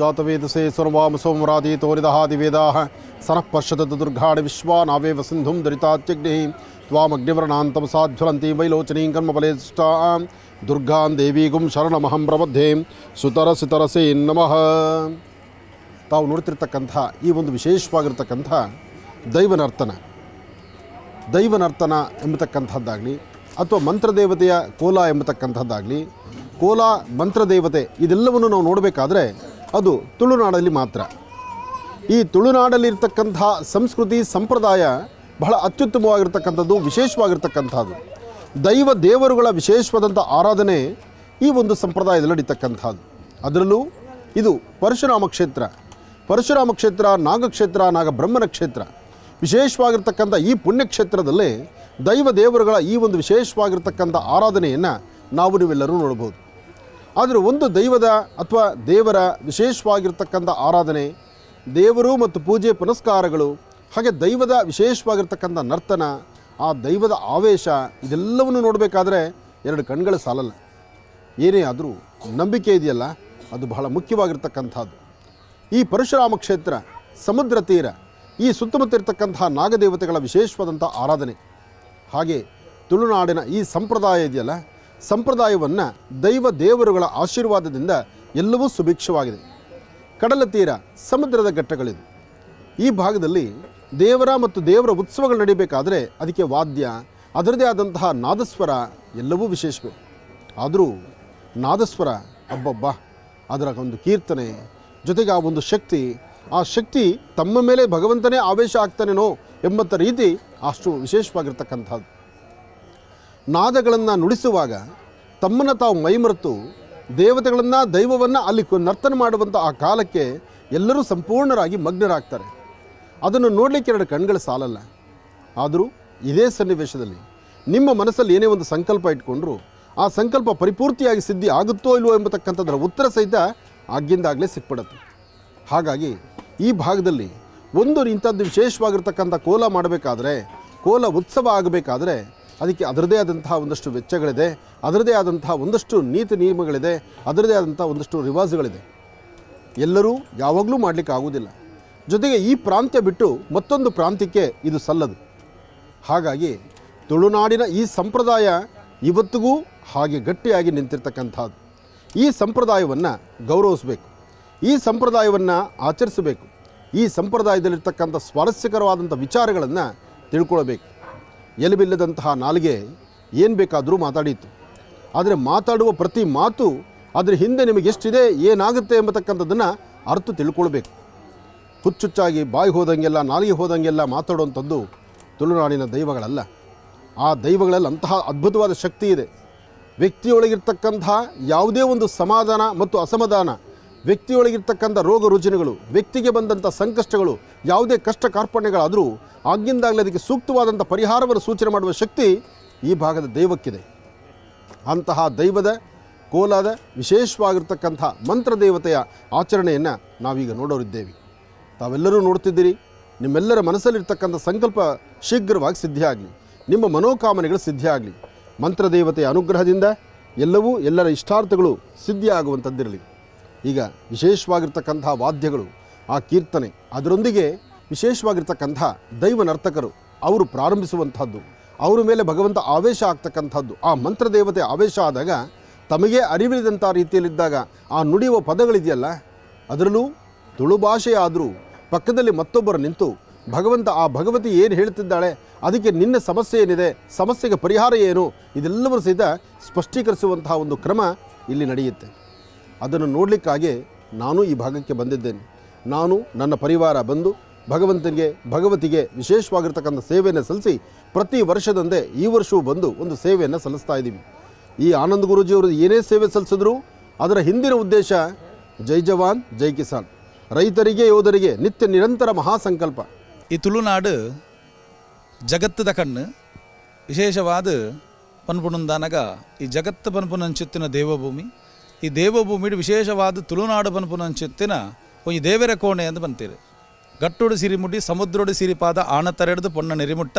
जातवेदसे सर्वामसोमरादि तोरिदहादिवेदाः सनः पश्यत दुर्गाणि विश्वानावेव सिन्धुं दरितात्यग्निः त्वामग्निवर्णान्तमसाज्वलन्तीं वैलोचनीं कर्मफलेष्टां दुर्गां देवीगुं शरणमहं प्रबद्धे सुतरसितरसे नमः. ತಾವು ನೋಡ್ತಿರ್ತಕ್ಕಂಥ ಈ ಒಂದು ವಿಶೇಷವಾಗಿರ್ತಕ್ಕಂಥ ದೈವನರ್ತನ ಎಂಬತಕ್ಕಂಥದ್ದಾಗಲಿ ಅಥವಾ ಮಂತ್ರದೇವತೆಯ ಕೋಲ ಎಂಬತಕ್ಕಂಥದ್ದಾಗಲಿ, ಕೋಲ ಮಂತ್ರದೇವತೆ ಇದೆಲ್ಲವನ್ನು ನಾವು ನೋಡಬೇಕಾದ್ರೆ ಅದು ತುಳುನಾಡಲ್ಲಿ ಮಾತ್ರ. ಈ ತುಳುನಾಡಲ್ಲಿರ್ತಕ್ಕಂಥ ಸಂಸ್ಕೃತಿ ಸಂಪ್ರದಾಯ ಬಹಳ ಅತ್ಯುತ್ತಮವಾಗಿರ್ತಕ್ಕಂಥದ್ದು, ವಿಶೇಷವಾಗಿರ್ತಕ್ಕಂಥದ್ದು. ದೈವ ದೇವರುಗಳ ವಿಶೇಷವಾದಂಥ ಆರಾಧನೆ ಈ ಒಂದು ಸಂಪ್ರದಾಯದಲ್ಲಿ ನಡೀತಕ್ಕಂಥದ್ದು. ಅದರಲ್ಲೂ ಇದು ಪರಶುರಾಮ ಕ್ಷೇತ್ರ, ಪರಶುರಾಮ ಕ್ಷೇತ್ರ, ನಾಗಕ್ಷೇತ್ರ, ನಾಗಬ್ರಹ್ಮನ ಕ್ಷೇತ್ರ, ವಿಶೇಷವಾಗಿರ್ತಕ್ಕಂಥ ಈ ಪುಣ್ಯಕ್ಷೇತ್ರದಲ್ಲೇ ದೈವ ದೇವರುಗಳ ಈ ಒಂದು ವಿಶೇಷವಾಗಿರ್ತಕ್ಕಂಥ ಆರಾಧನೆಯನ್ನು ನಾವು ನೀವೆಲ್ಲರೂ ನೋಡ್ಬೋದು. ಆದರೆ ಒಂದು ದೈವದ ಅಥವಾ ದೇವರ ವಿಶೇಷವಾಗಿರ್ತಕ್ಕಂಥ ಆರಾಧನೆ, ದೇವರು ಮತ್ತು ಪೂಜೆ ಪುನಸ್ಕಾರಗಳು, ಹಾಗೆ ದೈವದ ವಿಶೇಷವಾಗಿರ್ತಕ್ಕಂಥ ನರ್ತನ, ಆ ದೈವದ ಆವೇಶ ಇದೆಲ್ಲವನ್ನು ನೋಡಬೇಕಾದ್ರೆ ಎರಡು ಕಣ್ಗಳು ಸಾಲಲ್ಲ. ಏನೇ ಆದರೂ ನಂಬಿಕೆ ಇದೆಯಲ್ಲ, ಅದು ಬಹಳ ಮುಖ್ಯವಾಗಿರ್ತಕ್ಕಂಥದ್ದು. ಈ ಪರಶುರಾಮ ಕ್ಷೇತ್ರ, ಸಮುದ್ರ ತೀರ, ಈ ಸುತ್ತಮುತ್ತ ಇರತಕ್ಕಂತಹ ನಾಗದೇವತೆಗಳ ವಿಶೇಷವಾದಂಥ ಆರಾಧನೆ, ಹಾಗೆ ತುಳುನಾಡಿನ ಈ ಸಂಪ್ರದಾಯ ಇದೆಯಲ್ಲ, ಸಂಪ್ರದಾಯವನ್ನು ದೈವ ದೇವರುಗಳ ಆಶೀರ್ವಾದದಿಂದ ಎಲ್ಲವೂ ಸುಭಿಕ್ಷವಾಗಿದೆ. ಕಡಲ ತೀರ, ಸಮುದ್ರದ ಘಟ್ಟಗಳಿದು. ಈ ಭಾಗದಲ್ಲಿ ದೇವರ ಮತ್ತು ದೇವರ ಉತ್ಸವಗಳು ನಡೀಬೇಕಾದ್ರೆ ಅದಕ್ಕೆ ವಾದ್ಯ, ಅದರದೇ ಆದಂತಹ ನಾದಸ್ವರ ಎಲ್ಲವೂ ವಿಶೇಷವೇ. ಆದರೂ ನಾದಸ್ವರ ಅಬ್ಬಬ್ಬ, ಅದರ ಒಂದು ಕೀರ್ತನೆ ಜೊತೆಗೆ ಆ ಒಂದು ಶಕ್ತಿ, ಆ ಶಕ್ತಿ ತಮ್ಮ ಮೇಲೆ ಭಗವಂತನೇ ಆವೇಶ ಆಗ್ತಾನೇನೋ ಎಂಬಂಥ ರೀತಿ ಅಷ್ಟು ವಿಶೇಷವಾಗಿರ್ತಕ್ಕಂಥದ್ದು. ನಾದಗಳನ್ನು ನುಡಿಸುವಾಗ ತಮ್ಮನ್ನು ತಾವು ಮೈಮರೆತು ದೇವತೆಗಳನ್ನು ದೈವವನ್ನು ಅಲ್ಲಿ ನರ್ತನ ಮಾಡುವಂಥ ಆ ಕಾಲಕ್ಕೆ ಎಲ್ಲರೂ ಸಂಪೂರ್ಣರಾಗಿ ಮಗ್ನರಾಗ್ತಾರೆ. ಅದನ್ನು ನೋಡಲಿಕ್ಕೆ ಎರಡು ಕಣ್ಗಳು ಸಾಲಲ್ಲ. ಆದರೂ ಇದೇ ಸನ್ನಿವೇಶದಲ್ಲಿ ನಿಮ್ಮ ಮನಸ್ಸಲ್ಲಿ ಏನೇ ಒಂದು ಸಂಕಲ್ಪ ಇಟ್ಕೊಂಡ್ರು ಆ ಸಂಕಲ್ಪ ಪರಿಪೂರ್ತಿಯಾಗಿ ಸಿದ್ಧಿ ಆಗುತ್ತೋ ಇಲ್ವೋ ಎಂಬತಕ್ಕಂಥದ್ರ ಉತ್ತರ ಸಹಿತ ಆಗಿಂದಾಗಲೇ ಸಿಕ್ಬಿಡುತ್ತೆ. ಹಾಗಾಗಿ ಈ ಭಾಗದಲ್ಲಿ ಒಂದು ಇಂಥದ್ದು ವಿಶೇಷವಾಗಿರ್ತಕ್ಕಂಥ ಕೋಲ ಮಾಡಬೇಕಾದ್ರೆ, ಕೋಲ ಉತ್ಸವ ಆಗಬೇಕಾದ್ರೆ ಅದಕ್ಕೆ ಅದರದೇ ಆದಂತಹ ಒಂದಷ್ಟು ವೆಚ್ಚಗಳಿದೆ, ಅದರದೇ ಆದಂತಹ ಒಂದಷ್ಟು ನೀತಿ ನಿಯಮಗಳಿದೆ, ಅದರದೇ ಆದಂಥ ಒಂದಷ್ಟು ರಿವಾಜುಗಳಿದೆ. ಎಲ್ಲರೂ ಯಾವಾಗಲೂ ಮಾಡಲಿಕ್ಕೆ ಆಗೋದಿಲ್ಲ. ಜೊತೆಗೆ ಈ ಪ್ರಾಂತ್ಯ ಬಿಟ್ಟು ಮತ್ತೊಂದು ಪ್ರಾಂತ್ಯಕ್ಕೆ ಇದು ಸಲ್ಲದು. ಹಾಗಾಗಿ ತುಳುನಾಡಿನ ಈ ಸಂಪ್ರದಾಯ ಇವತ್ತಿಗೂ ಹಾಗೆ ಗಟ್ಟಿಯಾಗಿ ನಿಂತಿರ್ತಕ್ಕಂಥದ್ದು. ಈ ಸಂಪ್ರದಾಯವನ್ನು ಗೌರವಿಸಬೇಕು, ಈ ಸಂಪ್ರದಾಯವನ್ನು ಆಚರಿಸಬೇಕು, ಈ ಸಂಪ್ರದಾಯದಲ್ಲಿರ್ತಕ್ಕಂಥ ಸ್ವಾರಸ್ಯಕರವಾದಂಥ ವಿಚಾರಗಳನ್ನು ತಿಳ್ಕೊಳ್ಬೇಕು. ಎಲೆಬಿಲ್ಲದಂತಹ ನಾಲಿಗೆ ಏನು ಬೇಕಾದರೂ ಮಾತಾಡಿತ್ತು. ಆದರೆ ಮಾತಾಡುವ ಪ್ರತಿ ಮಾತು ಅದರ ಹಿಂದೆ ನಿಮಗೆ ಎಷ್ಟಿದೆ, ಏನಾಗುತ್ತೆ ಎಂಬತಕ್ಕಂಥದ್ದನ್ನು ಅರ್ಥ ತಿಳ್ಕೊಳ್ಬೇಕು. ಹುಚ್ಚುಚ್ಚಾಗಿ ಬಾಯಿ ಹೋದಂಗೆಲ್ಲ, ನಾಲಿಗೆ ಹೋದಂಗೆಲ್ಲ ಮಾತಾಡುವಂಥದ್ದು ತುಳುನಾಡಿನ ದೈವಗಳಲ್ಲ. ಆ ದೈವಗಳಲ್ಲಿ ಅಂತಹ ಅದ್ಭುತವಾದ ಶಕ್ತಿ ಇದೆ. ವ್ಯಕ್ತಿಯೊಳಗಿರ್ತಕ್ಕಂತಹ ಯಾವುದೇ ಒಂದು ಸಮಾಧಾನ ಮತ್ತು ಅಸಮಾಧಾನ, ವ್ಯಕ್ತಿಯೊಳಗಿರ್ತಕ್ಕಂಥ ರೋಗ ರುಜಿನಗಳು, ವ್ಯಕ್ತಿಗೆ ಬಂದಂಥ ಸಂಕಷ್ಟಗಳು, ಯಾವುದೇ ಕಷ್ಟ ಕಾರ್ಪಣ್ಯಗಳಾದರೂ ಆಗಿಂದಾಗಲೇ ಅದಕ್ಕೆ ಸೂಕ್ತವಾದಂಥ ಪರಿಹಾರವನ್ನು ಸೂಚನೆ ಮಾಡುವ ಶಕ್ತಿ ಈ ಭಾಗದ ದೈವಕ್ಕಿದೆ. ಅಂತಹ ದೈವದ ಕೋಲಾದ ವಿಶೇಷವಾಗಿರ್ತಕ್ಕಂಥ ಮಂತ್ರ ದೇವತೆಯ ಆಚರಣೆಯನ್ನು ನಾವೀಗ ನೋಡೋರಿದ್ದೇವೆ. ತಾವೆಲ್ಲರೂ ನೋಡ್ತಿದ್ದೀರಿ. ನಿಮ್ಮೆಲ್ಲರ ಮನಸ್ಸಲ್ಲಿರ್ತಕ್ಕಂಥ ಸಂಕಲ್ಪ ಶೀಘ್ರವಾಗಿ ಸಿದ್ಧಿಯಾಗಲಿ, ನಿಮ್ಮ ಮನೋಕಾಮನೆಗಳು ಸಿದ್ಧಿಯಾಗಲಿ. ಮಂತ್ರದೇವತೆಯ ಅನುಗ್ರಹದಿಂದ ಎಲ್ಲವೂ ಎಲ್ಲರ ಇಷ್ಟಾರ್ಥಗಳು ಸಿದ್ಧಿಯಾಗುವಂಥದ್ದಿರಲಿ. ಈಗ ವಿಶೇಷವಾಗಿರ್ತಕ್ಕಂಥ ವಾದ್ಯಗಳು, ಆ ಕೀರ್ತನೆ, ಅದರೊಂದಿಗೆ ವಿಶೇಷವಾಗಿರ್ತಕ್ಕಂಥ ದೈವ ನರ್ತಕರು ಅವರು ಪ್ರಾರಂಭಿಸುವಂಥದ್ದು, ಅವರ ಮೇಲೆ ಭಗವಂತ ಆವೇಶ ಆಗ್ತಕ್ಕಂಥದ್ದು. ಆ ಮಂತ್ರದೇವತೆ ಆವೇಶ ಆದಾಗ ತಮಗೆ ಅರಿವಿಲ್ಲದಂಥ ರೀತಿಯಲ್ಲಿದ್ದಾಗ ಆ ನುಡಿಯುವ ಪದಗಳಿದೆಯಲ್ಲ, ಅದರಲ್ಲೂ ತುಳು ಭಾಷೆ ಆದರೂ ಪಕ್ಕದಲ್ಲಿ ಮತ್ತೊಬ್ಬರು ನಿಂತು ಭಗವಂತ ಆ ಭಗವತಿ ಏನು ಹೇಳ್ತಿದ್ದಾಳೆ, ಅದಕ್ಕೆ ನಿನ್ನ ಸಮಸ್ಯೆ ಏನಿದೆ, ಸಮಸ್ಯೆಗೆ ಪರಿಹಾರ ಏನು, ಇದೆಲ್ಲವೂ ಸಹಿತ ಸ್ಪಷ್ಟೀಕರಿಸುವಂತಹ ಒಂದು ಕ್ರಮ ಇಲ್ಲಿ ನಡೆಯುತ್ತೆ. ಅದನ್ನು ನೋಡಲಿಕ್ಕಾಗಿ ನಾನು ಈ ಭಾಗಕ್ಕೆ ಬಂದಿದ್ದೇನೆ. ನಾನು ನನ್ನ ಪರಿವಾರ ಬಂದು ಭಗವತಿಗೆ ವಿಶೇಷವಾಗಿರ್ತಕ್ಕಂಥ ಸೇವೆಯನ್ನು ಸಲ್ಲಿಸಿ ಪ್ರತಿ ವರ್ಷದಂತೆ ಈ ವರ್ಷವೂ ಬಂದು ಒಂದು ಸೇವೆಯನ್ನು ಸಲ್ಲಿಸ್ತಾ ಇದ್ದೀವಿ. ಈ ಆನಂದ್ ಗುರೂಜಿಯವರು ಏನೇ ಸೇವೆ ಸಲ್ಲಿಸಿದ್ರು ಅದರ ಹಿಂದಿನ ಉದ್ದೇಶ ಜೈ ಜವಾನ್ ಜೈ ಕಿಸಾನ್, ರೈತರಿಗೆ ಯೋಧರಿಗೆ ನಿತ್ಯ ನಿರಂತರ ಮಹಾಸಂಕಲ್ಪ. ಈ ತುಳುನಾಡು ಜಗತ್ತದ ಕಣ್ಣು ವಿಶೇಷವಾದ ಪನ್ಪುಣಂದಾನಗ ಈ ಜಗತ್ತು ಪನ್ಪುನಂಚುತ್ತಿನ ದೇವಭೂಮಿ. ಈ ದೇವಭೂಮಿ ವಿಶೇಷವಾದ ತುಳುನಾಡು ಪನ್ಪುನಂಚುತ್ತಿನ ಈ ದೇವರ ಕೋಣೆ ಅಂತ ಬಂತೀರಿ. ಗಟ್ಟೋಡು ಸಿರಿಮುಡಿ ಸಮುದ್ರೋಡು ಸಿರಿಪಾದ ಆಣತರೆಡ್ದು ಪೊಣ್ಣ ನೆರಿಮುಟ್ಟ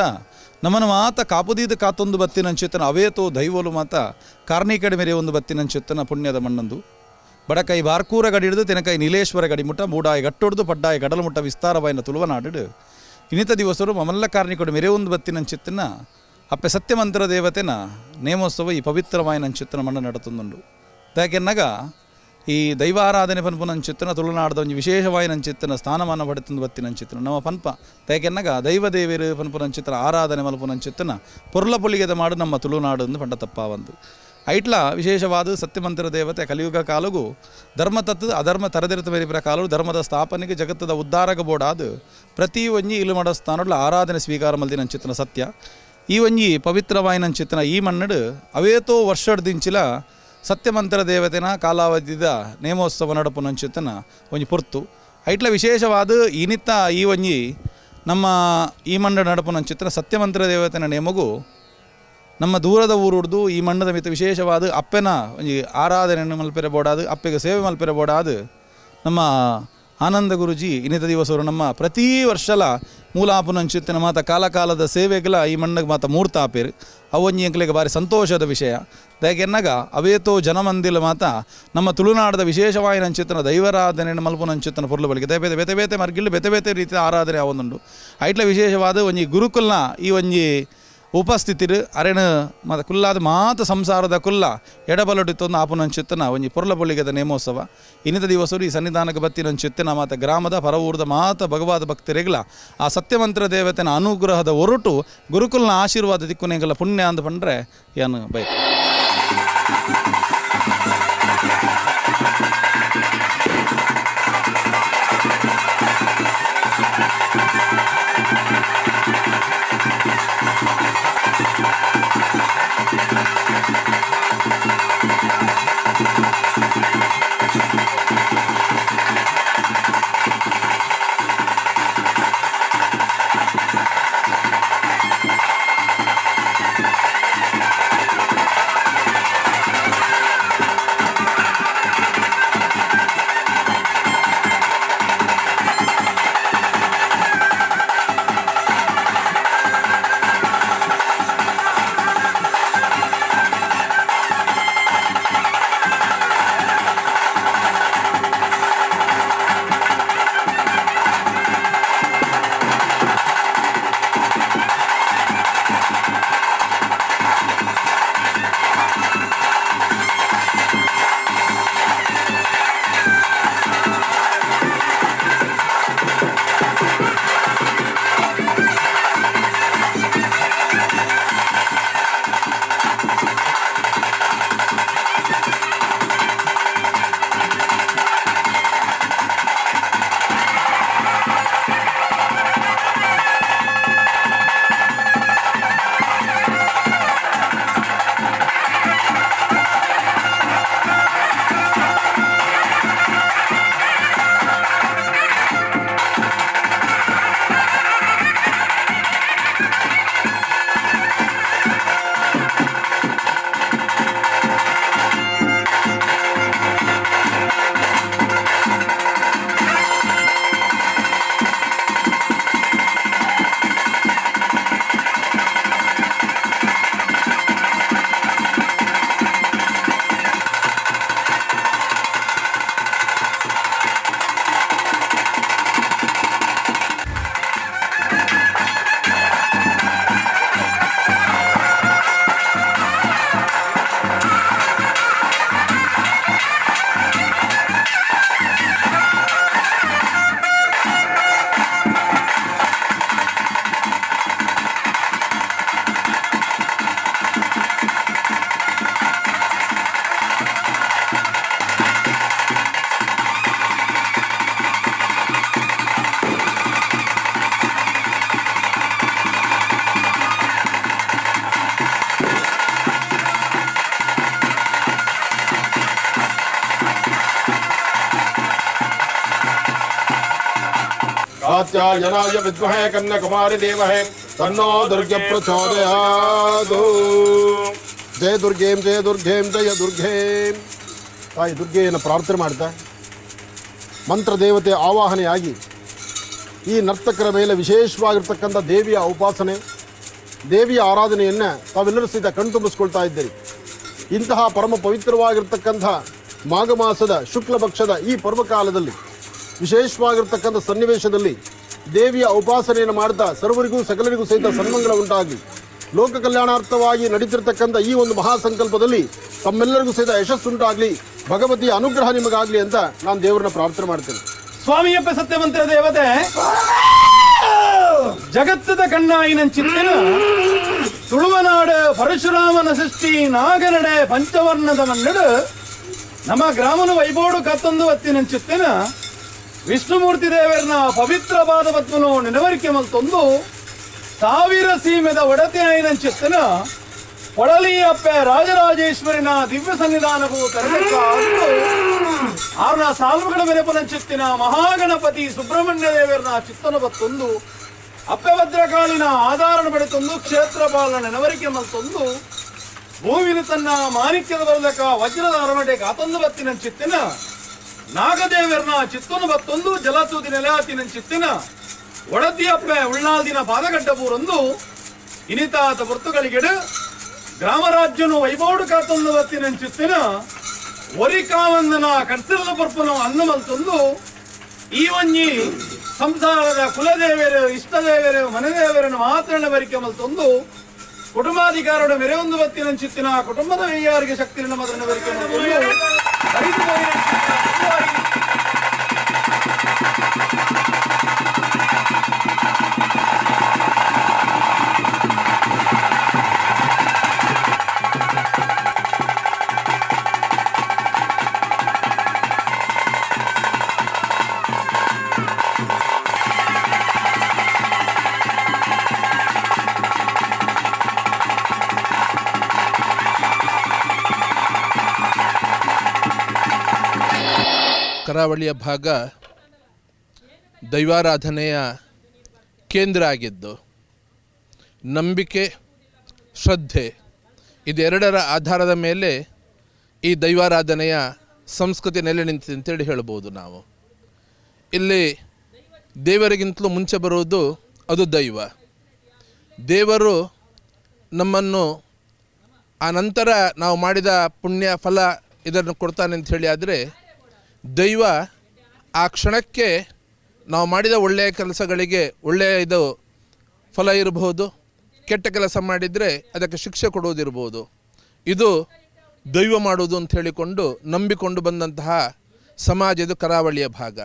ನಮ್ಮನ್ನು ಮಾತ ಕಾಪುದೀದ ಕಾತೊಂದು ಬತ್ತಿನಂಚುತ್ತನ ಅವೇತೋ ದೈವೋಲು ಮಾತ ಕಾರ್ಣಿಕಡೆ ಮೇರೆ ಒಂದು ಬತ್ತಿನಂಚುತ್ತನ ಪುಣ್ಯದ ಮಣ್ಣಂದು ಬಡಕೈ ಬಾರ್ಕೂರ ಗಡಿ ಹಿಡಿದು ತೆನಕೈ ನೀಲೇಶ್ವರ ಗಡಿ ಮುಟ್ಟ ಮೂಡಾಯಿ ಗಟ್ಟೊಡ್ದು ಪಡ್ಡಾಯಿ ಗಡಲು ಮುಟ್ಟ ವಿಸ್ತಾರವಾಯಿನ ತುಳುವನಾಡು ಇನ್ನಿತ ದಿವಸರು ಮಮಲ್ಲ ಕಾರ್ಣಿಕಡು ಮೇರೆ ಒಂದು ಬತ್ತಿನಂಚುತ್ತನ ಅಪ್ಪೆ ಸತ್ಯಮಂತ್ರ ದೇವತೆನ ನೇಮೋತ್ಸವ ಈ ಪವಿತ್ರವಾಯಿನಂಚುತ್ತನ ಮಣ್ಣ ನಡತುಂದುಂಡು. ಯಾಕೆನ್ನಾಗ ಈ ದೈವಾರಾಧನೆ ಪನ್ಪು ನಂಚಿತ್ತನ ತುಳುನಾಡದ ಒಂದು ವಿಶೇಷವಾಗಿ ನಂಚಿತ್ತನ ಸ್ಥಾನಮಾನ ಪಡೆತಂದು ಬತ್ತಿ ನಂಚಿತ್ತನ ನಮ್ಮ ಪನ್ಪ ತೇಕೆನ್ನಗ ದೈವ ದೇವಿರು ಪನ್ಪು ನಂಚಿತ್ತನ ಆರಾಧನೆ ಮಲ್ಪು ನಂಚಿತ್ತನ ಪೊರ್ಲ ಪೊಲಿಗೆದ ಮಾಡು ನಮ್ಮ ತುಳುನಾಡು ಎಂದು ಪಂಡ ತಪ್ಪಾವಂದು ಐಟ್ಲ ವಿಶೇಷವಾದ ಸತ್ಯಮಂತ್ರ ದೇವತೆ ಕಲಿಯುಗ ಕಾಲಗೂ ಧರ್ಮತತ್ವ ಅಧರ್ಮ ತರದಿರತ ಮೇರಿಪರ ಕಾಲವು ಧರ್ಮದ ಸ್ಥಾಪನೆಗೆ ಜಗತ್ತದ ಉದ್ಧಾರಕ ಬೋಡಾದು ಪ್ರತಿ ಒಂಜಿ ಇಲು ಮಾಡ ಸ್ಥಾನಡ್ಲ ಆರಾಧನೆ ಸ್ವೀಕಾರ ಮಲ್ದಿ ನಂಚಿತ್ತನ ಸತ್ಯ ಈ ಒಂಜಿ ಪವಿತ್ರವಾಯಿ ನಂಚಿತ್ತನ ಈ ಮನ್ನಡು ಅವೇತೋ ವರ್ಷಡ್ದಿಂಚಿಲ ಸತ್ಯಮಂತ್ರ ದೇವತೆನ ಕಾಲಾವಧಿದ ನೇಮೋತ್ಸವ ನಡಪು ನಂಚಿತ್ತನ ಒಂಜಿ ಪೊರ್ತು ಐಟ್ಲ ವಿಶೇಷವಾದ ಇನಿತ್ತ ಈ ಒಂಜಿ ನಮ್ಮ ಈ ಮಂಡ ನಡಪು ನಂಚಿತ್ತನ ಸತ್ಯಮಂತ್ರ ದೇವತೆನ ನೇಮಗು ನಮ್ಮ ದೂರದ ಊರುಡ್ದು ಈ ಮಣ್ಣದ ಮಿತ್ತ ವಿಶೇಷವಾದ ಅಪ್ಪೆನ ಒಂಜಿ ಆರಾಧನೆಯನ್ನು ಮಲ್ಪೆರೆ ಬೋಡಾದು ಅಪ್ಪೆಗೆ ಸೇವೆ ಮಲ್ಪೆರೆ ಬೋಡಾದು ನಮ್ಮ ಆನಂದ ಗುರುಜಿ ಇನ್ನಿತ ದಿವಸವರು ನಮ್ಮ ಪ್ರತಿ ವರ್ಷಲ ಮೂಲಾಪು ನಂಚಿತ್ತಿನ ಮಾತ ಕಾಲಕಾಲದ ಸೇವೆಗಳ ಈ ಮಣ್ಣಗೆ ಮಾತ ಮೂರ್ತ ಆಪೇರು ಅವೊಂಜಿ ಎಂಕ್ಲೆಗೆ ಭಾರಿ ಸಂತೋಷದ ವಿಷಯ ಯಾಕೆನ್ನಾಗ ಅವೇತೋ ಜನಮಂದಿಲ ಮಾತ ನಮ್ಮ ತುಳುನಾಡದ ವಿಶೇಷವಾಗಿ ನಂಚಿತ್ತನ ದೈವರಾಧನೆಯನ್ನು ಮಲ್ಪು ನಂಚಿತ್ತನ ಪೊರ್ಲು ಬಳಿಕೆ ಬೇತೆ ಬೇತೆ ಮರ್ಗಿಲ್ಲು ಬೇತೆ ಬೇತೆ ರೀತಿಯ ಆರಾಧನೆ ಆವೊಂದುಂಡು ಐಟ್ಲ ವಿಶೇಷವಾದ ಒಂಜಿ ಗುರುಕುಲ್ನ ಈ ಒಂಜಿ ಉಪಸ್ಥಿತಿರು ಅರೆಣ ಮತ್ತು ಕುಲ್ಲಾದ ಮಾತ ಸಂಸಾರದ ಕುಲ್ಲ ಎಡಬಲಡಿತ್ತೊಂದು ಆಪು ನಂಚಿತ್ತನ ಒಂಜಿ ಪೊರ್ಲ ಪೊಳ್ಳಿಗೆದ ನೇಮೋತ್ಸವ ಇನ್ನಿತ ದಿವಸರು ಈ ಸನ್ನಿಧಾನಕ್ಕೆ ಬತ್ತಿ ನಂಚಿತ್ತಿನ ಮಾತ ಗ್ರಾಮದ ಪರವೂರದ ಮಾತ ಭಗವಾದ ಭಕ್ತರಿಗಳ ಆ ಸತ್ಯಮಂತ್ರ ದೇವತೆನ ಅನುಗ್ರಹದ ಹೊರಟು ಗುರುಕುಲ್ನ ಆಶೀರ್ವಾದ ದಿಕ್ಕುನೆಗಳ ಪುಣ್ಯ ಅಂತ ಪಂಡ್ರೆ ಏನು ಬೈಕ್ कात्यायनाय विद्महे कन्याकुमारी देवहे तन्नो दुर्गे प्रचोदयात्। जय दुर्गें जय दुर्गें जय दुर्गें। ತಾಯಿ ದುರ್ಗೆಯನ್ನು ಪ್ರಾರ್ಥನೆ ಮಾಡ್ತಾ ಮಂತ್ರ ದೇವತೆ ಆವಾಹನೆಯಾಗಿ ಈ ನರ್ತಕರ ಮೇಲೆ ವಿಶೇಷವಾಗಿರ್ತಕ್ಕಂಥ ದೇವಿಯ ಉಪಾಸನೆ ದೇವಿಯ ಆರಾಧನೆಯನ್ನು ತಾವೆಲ್ಲರೂ ಸಹಿತ ಕಣ್ತುಂಬಿಸ್ಕೊಳ್ತಾ ಇದ್ದೀರಿ. ಇಂತಹ ಪರಮ ಪವಿತ್ರವಾಗಿರ್ತಕ್ಕಂಥ ಮಾಘ ಮಾಸದ ಶುಕ್ಲ ಪಕ್ಷದ ಈ ಪರ್ವಕಾಲದಲ್ಲಿ ವಿಶೇಷವಾಗಿರ್ತಕ್ಕಂಥ ಸನ್ನಿವೇಶದಲ್ಲಿ ದೇವಿಯ ಉಪಾಸನೆಯನ್ನು ಮಾಡ್ತಾ ಸರ್ವರಿಗೂ ಸಕಲರಿಗೂ ಸಹಿತ ಸನ್ಮಂಗಳ ಉಂಟಾಗಲಿ. ಲೋಕ ಕಲ್ಯಾಣಾರ್ಥವಾಗಿ ನಡೀತಿರ್ತಕ್ಕಂಥ ಈ ಒಂದು ಮಹಾಸಂಕಲ್ಪದಲ್ಲಿ ತಮ್ಮೆಲ್ಲರಿಗೂ ಸಹಿತ ಯಶಸ್ಸುಂಟಾಗಲಿ, ಭಗವತಿಯ ಅನುಗ್ರಹ ನಿಮಗಾಗಲಿ ಅಂತ ನಾನು ದೇವರನ್ನ ಪ್ರಾರ್ಥನೆ ಮಾಡ್ತೇನೆ. ಸ್ವಾಮಿಯಪ್ಪ ಸತ್ಯವಂತರ ದೇವತೆ ಜಗತ್ತದ ಕಣ್ಣಾಯಿನ ಚಿತ್ತಿನ ತುಳುವನಾಡು ಪರಶುರಾಮನ ಸೃಷ್ಟಿ ನಾಗನಡೆ ಪಂಚವರ್ಣದ ಮನ್ನಡು ನಮ್ಮ ಗ್ರಾಮನ ವೈಬೋಡು ಕತ್ತೊಂದು ಹೊತ್ತಿನ ಚಿತ್ತಿನ ವಿಷ್ಣುಮೂರ್ತಿ ದೇವರನ ಪವಿತ್ರ ಪಾದಪದ್ಮನು ನೆನವರಿಕೆ ಮಲ್ತೊಂದು ಸಾವಿರ ಸೀಮೆದ ಒಡತೆ ಆಯಿನ ಚಿತ್ತಿನ ಪೊಳಲಿಯಪ್ಪ ರಾಜರಾಜೇಶ್ವರಿನ ದಿವ್ಯ ಸನ್ನಿಧಾನವು ತರಬೇಕು ಆರ್ನ ಸಾಲ್ವುಗಳ ಮೆರೆಪನಂಚಿತ್ತಿನ ಮಹಾಗಣಪತಿ ಸುಬ್ರಹ್ಮಣ್ಯ ದೇವರನ ಚಿತ್ತನ ಬತ್ತೊಂದು ಅಪ್ಪಭದ್ರಕಾಳಿನ ಆಧಾರಣ ಪಡೆತೊಂದು ಕ್ಷೇತ್ರ ಪಾಲನ ನೆನವರಿಕೆ ಮಲ್ತೊಂದು ಭೂಮಿನ ತನ್ನ ಮಾಣಿಕ್ಯದ ಬರದಕ ವಜ್ರದ ಅರಮಟೆ ಕಾತೊಂದು ಬತ್ತಿನ ಚಿತ್ತಿನ ನಾಗದೇವರನ ಚಿತ್ತನು ಬತ್ತೊಂದು ಜಲತೂದಿ ನೆಲೆಯಾತಿನ ಚಿತ್ತಿನ ಒಡತಿಯಪ್ಪ ಉಳ್ಳಾಲ್ದಿನ ಪಾದಗಡ್ಡ ಪೂರೊಂದು ಇನಿತಾತ ಪುರ್ತುಗಳಿಗೆಡು ಗ್ರಾಮರಾಜ್ಯನು ವೈಬೋಡು ಕಾತೊಂದು ಬತ್ತಿನ ಚಿತ್ತಿನ ಒರಿಕಾವಂದನ ಕಡ್ಸಿರದ ಪರ್ಪನು ಅನ್ನ ಮಲ್ತೊಂದು ಈ ಒಂಜಿ ಸಂಸಾರದ ಕುಲದೇವರು ಇಷ್ಟದೇವರು ಮನೆದೇವರನ್ನು ಮಾತ್ರ ಬರಿಕೆ ಮಲ್ತೊಂದು ಕುಟುಂಬಾಧಿಕಾರದ ಮೆರೆಯೊಂದು ಬತ್ತಿನ ಚಿತ್ತಿನ ಕುಟುಂಬದ ವೈಯಾರಿಗೆ ಶಕ್ತಿ ಮಾತ್ರ ಬರಿಕೆ ಮಲ್ತೊಂದು ಕರಾವಳಿಯ ಭಾಗ ದೈವಾರಾಧನೆಯ ಕೇಂದ್ರ ಆಗಿದ್ದು, ನಂಬಿಕೆ, ಶ್ರದ್ಧೆ ಇದೆರಡರ ಆಧಾರದ ಮೇಲೆ ಈ ದೈವಾರಾಧನೆಯ ಸಂಸ್ಕೃತಿ ನೆಲೆ ನಿಂತಿದೆ ಅಂತೇಳಿ ಹೇಳ್ಬೋದು. ನಾವು ಇಲ್ಲಿ ದೇವರಿಗಿಂತಲೂ ಮುಂಚೆ ಬರುವುದು ಅದು ದೈವ. ದೇವರು ನಮ್ಮನ್ನು ಆ ನಂತರ ನಾವು ಮಾಡಿದ ಪುಣ್ಯ ಫಲ ಇದನ್ನು ಕೊಡ್ತಾನೆ ಅಂತ ಹೇಳಿ ಆದರೆ, ದೈವ ಆ ಕ್ಷಣಕ್ಕೆ ನಾವು ಮಾಡಿದ ಒಳ್ಳೆಯ ಕೆಲಸಗಳಿಗೆ ಒಳ್ಳೆಯ ಇದು ಫಲ ಇರಬಹುದು, ಕೆಟ್ಟ ಕೆಲಸ ಮಾಡಿದರೆ ಅದಕ್ಕೆ ಶಿಕ್ಷೆ ಕೊಡುವುದಿರ್ಬೋದು. ಇದು ದೈವ ಮಾಡುವುದು ಅಂತ ಹೇಳಿಕೊಂಡು ನಂಬಿಕೊಂಡು ಬಂದಂತಹ ಸಮಾಜ ಇದು ಕರಾವಳಿಯ ಭಾಗ.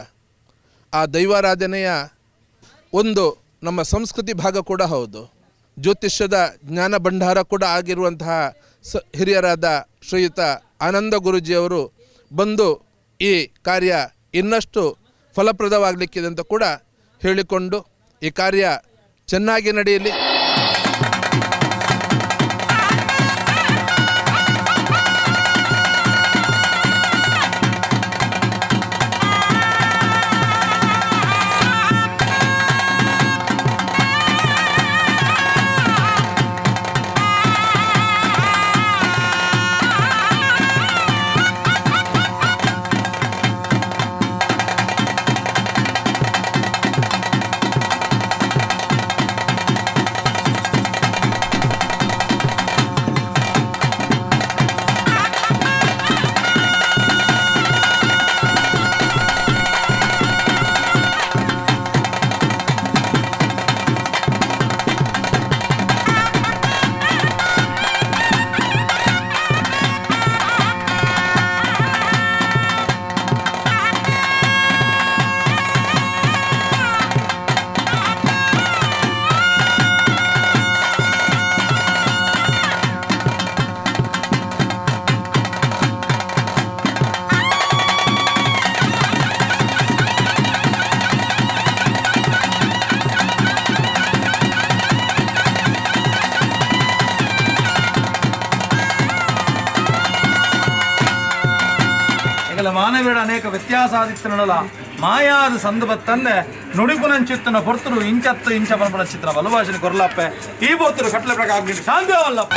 ಆ ದೈವಾರಾಧನೆಯ ಒಂದು ನಮ್ಮ ಸಂಸ್ಕೃತಿ ಭಾಗ ಕೂಡ ಹೌದು. ಜ್ಯೋತಿಷ್ಯದ ಜ್ಞಾನ ಭಂಡಾರ ಕೂಡ ಆಗಿರುವಂತಹ ಹಿರಿಯರಾದ ಶ್ರೀಯುತ ಆನಂದ ಗುರೂಜಿಯವರು ಬಂದು ಈ ಕಾರ್ಯ ಇನ್ನಷ್ಟು ಫಲಪ್ರದವಾಗಲಿಕ್ಕಿದೆ ಅಂತ ಕೂಡ ಹೇಳಿಕೊಂಡು ಈ ಕಾರ್ಯ ಚೆನ್ನಾಗಿ ನಡೆಯಲಿ. ಮಾನವೀಯ ಅನೇಕ ವ್ಯತ್ಯಾಸಾದಿತ್ತನಲ್ಲ ಮಾಯಾದ ಸಂದರ್ಭತ್ತಂದೆ ನುಡಿಪುನಂಚಿತ್ತನ ಹೊರತರು ಇಂಚತ್ತು ಇಂಚ ಪಂಪನ ಚಿತ್ರ ಬಲಭಾಷೆ ಕೊರಲಪ್ಪೆ ಈ ಬೋತರು ಕಟ್ಲೆ ಪ್ರಕಾರ ಆಗ್ಲಿ ಶಾಂತಿವಲ್ಲಪ್ಪ.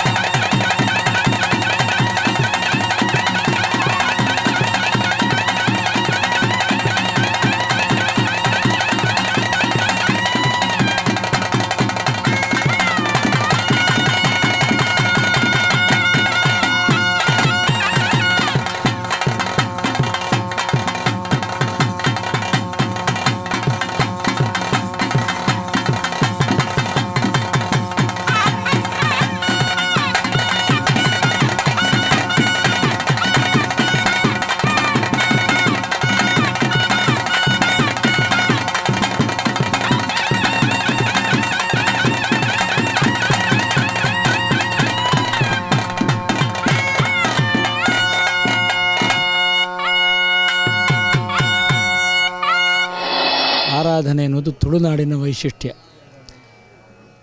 ಅದು ತುಳುನಾಡಿನ ವೈಶಿಷ್ಟ್ಯ.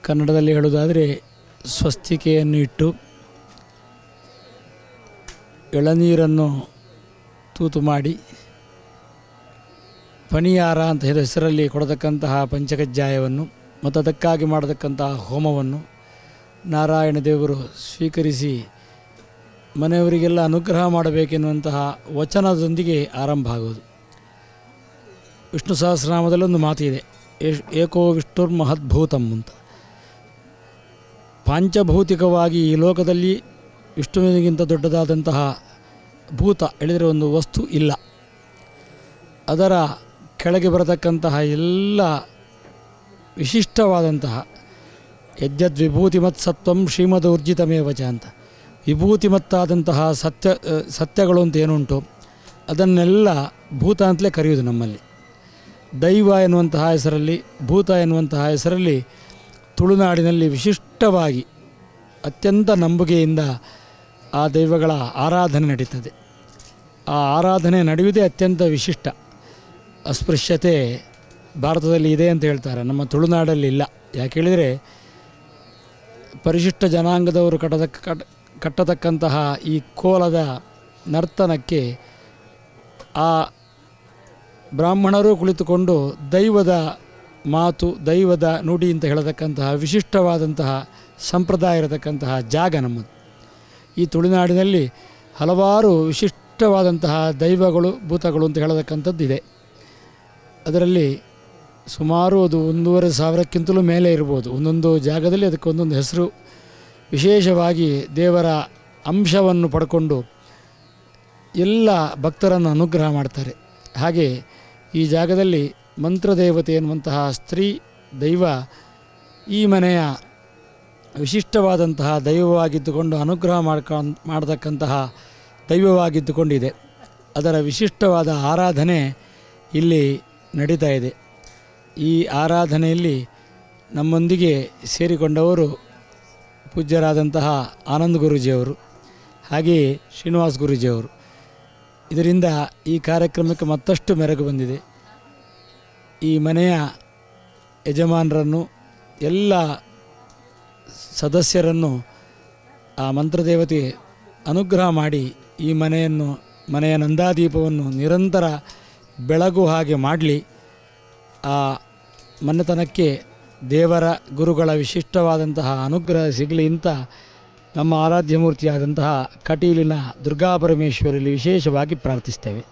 ಕನ್ನಡದಲ್ಲಿ ಹೇಳುವುದಾದರೆ ಸ್ವಸ್ತಿಕೆಯನ್ನು ಇಟ್ಟು ಎಳನೀರನ್ನು ತೂತು ಮಾಡಿ ಪಣಿಯಾರ ಅಂತ ಹೆಸರಲ್ಲಿ ಕೊಡತಕ್ಕಂತಹ ಪಂಚಕಜ್ಜಾಯವನ್ನು ಮತ್ತು ಅದಕ್ಕಾಗಿ ಮಾಡತಕ್ಕಂತಹ ಹೋಮವನ್ನು ನಾರಾಯಣ ದೇವರು ಸ್ವೀಕರಿಸಿ ಮನೆಯವರಿಗೆಲ್ಲ ಅನುಗ್ರಹ ಮಾಡಬೇಕೆನ್ನುವಂತಹ ವಚನದೊಂದಿಗೆ ಆರಂಭ ಆಗುವುದು. ವಿಷ್ಣು ಸಹಸ್ರನಾಮದಲ್ಲೊಂದು ಮಾತಿದೆ, ಏಕೋ ವಿಷ್ಣುರ್ ಮಹದ್ಭೂತಂ ಅಂತ. ಪಾಂಚಭೌತಿಕವಾಗಿ ಈ ಲೋಕದಲ್ಲಿ ವಿಷ್ಣುವಿನಿಗಿಂತ ದೊಡ್ಡದಾದಂತಹ ಭೂತ ಹೇಳಿದರೆ ಒಂದು ವಸ್ತು ಇಲ್ಲ. ಅದರ ಕೆಳಗೆ ಬರತಕ್ಕಂತಹ ಎಲ್ಲ ವಿಶಿಷ್ಟವಾದಂತಹ ಯದ್ಯದ್ವಿಭೂತಿಮತ್ ಸತ್ವಂ ಶ್ರೀಮದ್ ಊರ್ಜಿತಮೇವಚ ಅಂತ, ವಿಭೂತಿಮತ್ತಾದಂತಹ ಸತ್ಯಗಳು ಅಂತ ಏನುಂಟು ಅದನ್ನೆಲ್ಲ ಭೂತ ಅಂತಲೇ ಕರೆಯುವುದು ನಮ್ಮಲ್ಲಿ. ದೈವ ಎನ್ನುವಂತಹ ಹೆಸರಲ್ಲಿ, ಭೂತ ಎನ್ನುವಂತಹ ಹೆಸರಲ್ಲಿ ತುಳುನಾಡಿನಲ್ಲಿ ವಿಶಿಷ್ಟವಾಗಿ ಅತ್ಯಂತ ನಂಬಿಕೆಯಿಂದ ಆ ದೈವಗಳ ಆರಾಧನೆ ನಡೀತದೆ. ಆ ಆರಾಧನೆ ನಡೆಯುವುದೇ ಅತ್ಯಂತ ವಿಶಿಷ್ಟ. ಅಸ್ಪೃಶ್ಯತೆ ಭಾರತದಲ್ಲಿ ಇದೆ ಅಂತ ಹೇಳ್ತಾರೆ, ನಮ್ಮ ತುಳುನಾಡಲ್ಲಿ ಇಲ್ಲ. ಯಾಕೆ ಹೇಳಿದರೆ ಪರಿಶಿಷ್ಟ ಜನಾಂಗದವರು ಕಟ್ಟತಕ್ಕಂತಹ ಈ ಕೋಲದ ನರ್ತನಕ್ಕೆ ಆ ಬ್ರಾಹ್ಮಣರು ಕುಳಿತುಕೊಂಡು ದೈವದ ಮಾತು, ದೈವದ ನುಡಿ ಅಂತ ಹೇಳತಕ್ಕಂತಹ ವಿಶಿಷ್ಟವಾದಂತಹ ಸಂಪ್ರದಾಯ ಇರತಕ್ಕಂತಹ ಜಾಗ ನಮ್ಮದು. ಈ ತುಳುನಾಡಿನಲ್ಲಿ ಹಲವಾರು ವಿಶಿಷ್ಟವಾದಂತಹ ದೈವಗಳು, ಭೂತಗಳು ಅಂತ ಹೇಳತಕ್ಕಂಥದ್ದಿದೆ. ಅದರಲ್ಲಿ ಸುಮಾರು ಅದು 1,500,000ಕ್ಕಿಂತಲೂ ಮೇಲೆ ಇರ್ಬೋದು. ಒಂದೊಂದು ಜಾಗದಲ್ಲಿ ಅದಕ್ಕೆ ಒಂದೊಂದು ಹೆಸರು. ವಿಶೇಷವಾಗಿ ದೇವರ ಅಂಶವನ್ನು ಪಡ್ಕೊಂಡು ಎಲ್ಲ ಭಕ್ತರನ್ನು ಅನುಗ್ರಹ ಮಾಡ್ತಾರೆ. ಹಾಗೆ ಈ ಜಾಗದಲ್ಲಿ ಮಂತ್ರದೇವತೆ ಎನ್ನುವಂತಹ ಸ್ತ್ರೀ ದೈವ ಈ ಮನೆಯ ವಿಶಿಷ್ಟವಾದಂತಹ ದೈವವಾಗಿದ್ದುಕೊಂಡು ಅನುಗ್ರಹ ಮಾಡತಕ್ಕಂತಹ ದೈವವಾಗಿದ್ದುಕೊಂಡಿದೆ. ಅದರ ವಿಶಿಷ್ಟವಾದ ಆರಾಧನೆ ಇಲ್ಲಿ ನಡೀತಾ ಇದೆ. ಈ ಆರಾಧನೆಯಲ್ಲಿ ನಮ್ಮೊಂದಿಗೆ ಸೇರಿಕೊಂಡವರು ಪೂಜ್ಯರಾದಂತಹ ಆನಂದ್ ಗುರೂಜಿಯವರು, ಹಾಗೆಯೇ ಶ್ರೀನಿವಾಸ್ ಗುರೂಜಿಯವರು. ಇದರಿಂದ ಈ ಕಾರ್ಯಕ್ರಮಕ್ಕೆ ಮತ್ತಷ್ಟು ಮೆರುಗು ಬಂದಿದೆ. ಈ ಮನೆಯ ಯಜಮಾನರನ್ನು, ಎಲ್ಲ ಸದಸ್ಯರನ್ನು ಆ ಮಂತ್ರದೇವತೆ ಅನುಗ್ರಹ ಮಾಡಿ ಈ ಮನೆಯ ನಂದಾದೀಪವನ್ನು ನಿರಂತರ ಬೆಳಗು ಹಾಗೆ ಮಾಡಲಿ. ಆ ಮನೆತನಕ್ಕೆ ದೇವರ ಗುರುಗಳ ವಿಶಿಷ್ಟವಾದಂತಹ ಅನುಗ್ರಹ ಸಿಗಲಿ ಅಂತ ನಮ್ಮ ಆರಾಧ್ಯ ಮೂರ್ತಿಯಾದಂತಹ ಕಟೀಲಿನ ದುರ್ಗಾಪರಮೇಶ್ವರಲ್ಲಿ ವಿಶೇಷವಾಗಿ ಪ್ರಾರ್ಥಿಸ್ತೇವೆ.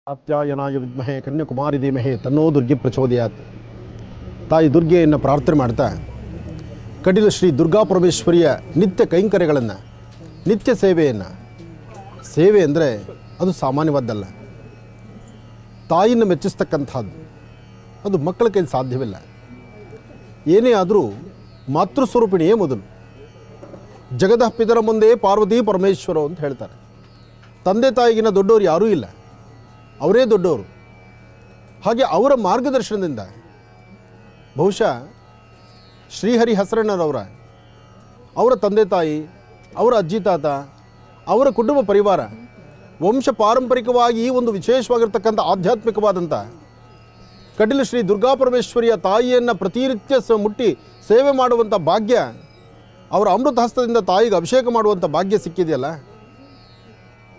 ಕಾತ್ಯಾಯನಾಯ ವಿದ್ಮಹೇ ಕನ್ಯಾಕುಮಾರಿ ಧೀಮಹಿ ತನ್ನೋ ದುರ್ಗೆ ಪ್ರಚೋದಯಾತ್. ತಾಯಿ ದುರ್ಗೆಯನ್ನು ಪ್ರಾರ್ಥನೆ ಮಾಡ್ತಾ ಕಟೀಲು ಶ್ರೀ ದುರ್ಗಾಪರಮೇಶ್ವರಿಯ ನಿತ್ಯ ಕೈಂಕರ್ಯಗಳನ್ನು, ನಿತ್ಯ ಸೇವೆ ಅಂದರೆ ಅದು ಸಾಮಾನ್ಯವಾದ್ದಲ್ಲ. ತಾಯಿಯನ್ನು ಮೆಚ್ಚಿಸ್ತಕ್ಕಂಥದ್ದು ಅದು ಮಕ್ಕಳ ಕೈಲಿ ಸಾಧ್ಯವಿಲ್ಲ. ಏನೇ ಆದರೂ ಮಾತೃಸ್ವರೂಪಿಣಿಯೇ ಮೊದಲು. ಜಗದ ಪಿತರ ಮುಂದೆ ಪಾರ್ವತಿ ಪರಮೇಶ್ವರ ಅಂತ ಹೇಳ್ತಾರೆ. ತಂದೆ ತಾಯಿಗಿನ ದೊಡ್ಡವರು ಯಾರೂ ಇಲ್ಲ, ಅವರೇ ದೊಡ್ಡವರು. ಹಾಗೆ ಅವರ ಮಾರ್ಗದರ್ಶನದಿಂದ ಬಹುಶಃ ಶ್ರೀಹರಿ ಅವರ ತಂದೆ ತಾಯಿ, ಅವರ ಅಜ್ಜಿ ತಾತ, ಅವರ ಕುಟುಂಬ ಪರಿವಾರ ವಂಶ ಪಾರಂಪರಿಕವಾಗಿ ಈ ಒಂದು ವಿಶೇಷವಾಗಿರ್ತಕ್ಕಂಥ ಆಧ್ಯಾತ್ಮಿಕವಾದಂಥ ಕಟೀಲು ಶ್ರೀ ದುರ್ಗಾಪರಮೇಶ್ವರಿಯ ತಾಯಿಯನ್ನು ಪ್ರತಿನಿತ್ಯ ಮುಟ್ಟಿ ಸೇವೆ ಮಾಡುವಂಥ ಭಾಗ್ಯ, ಅವರ ಅಮೃತ ಹಸ್ತದಿಂದ ತಾಯಿಗೆ ಅಭಿಷೇಕ ಮಾಡುವಂಥ ಭಾಗ್ಯ ಸಿಕ್ಕಿದೆಯಲ್ಲ,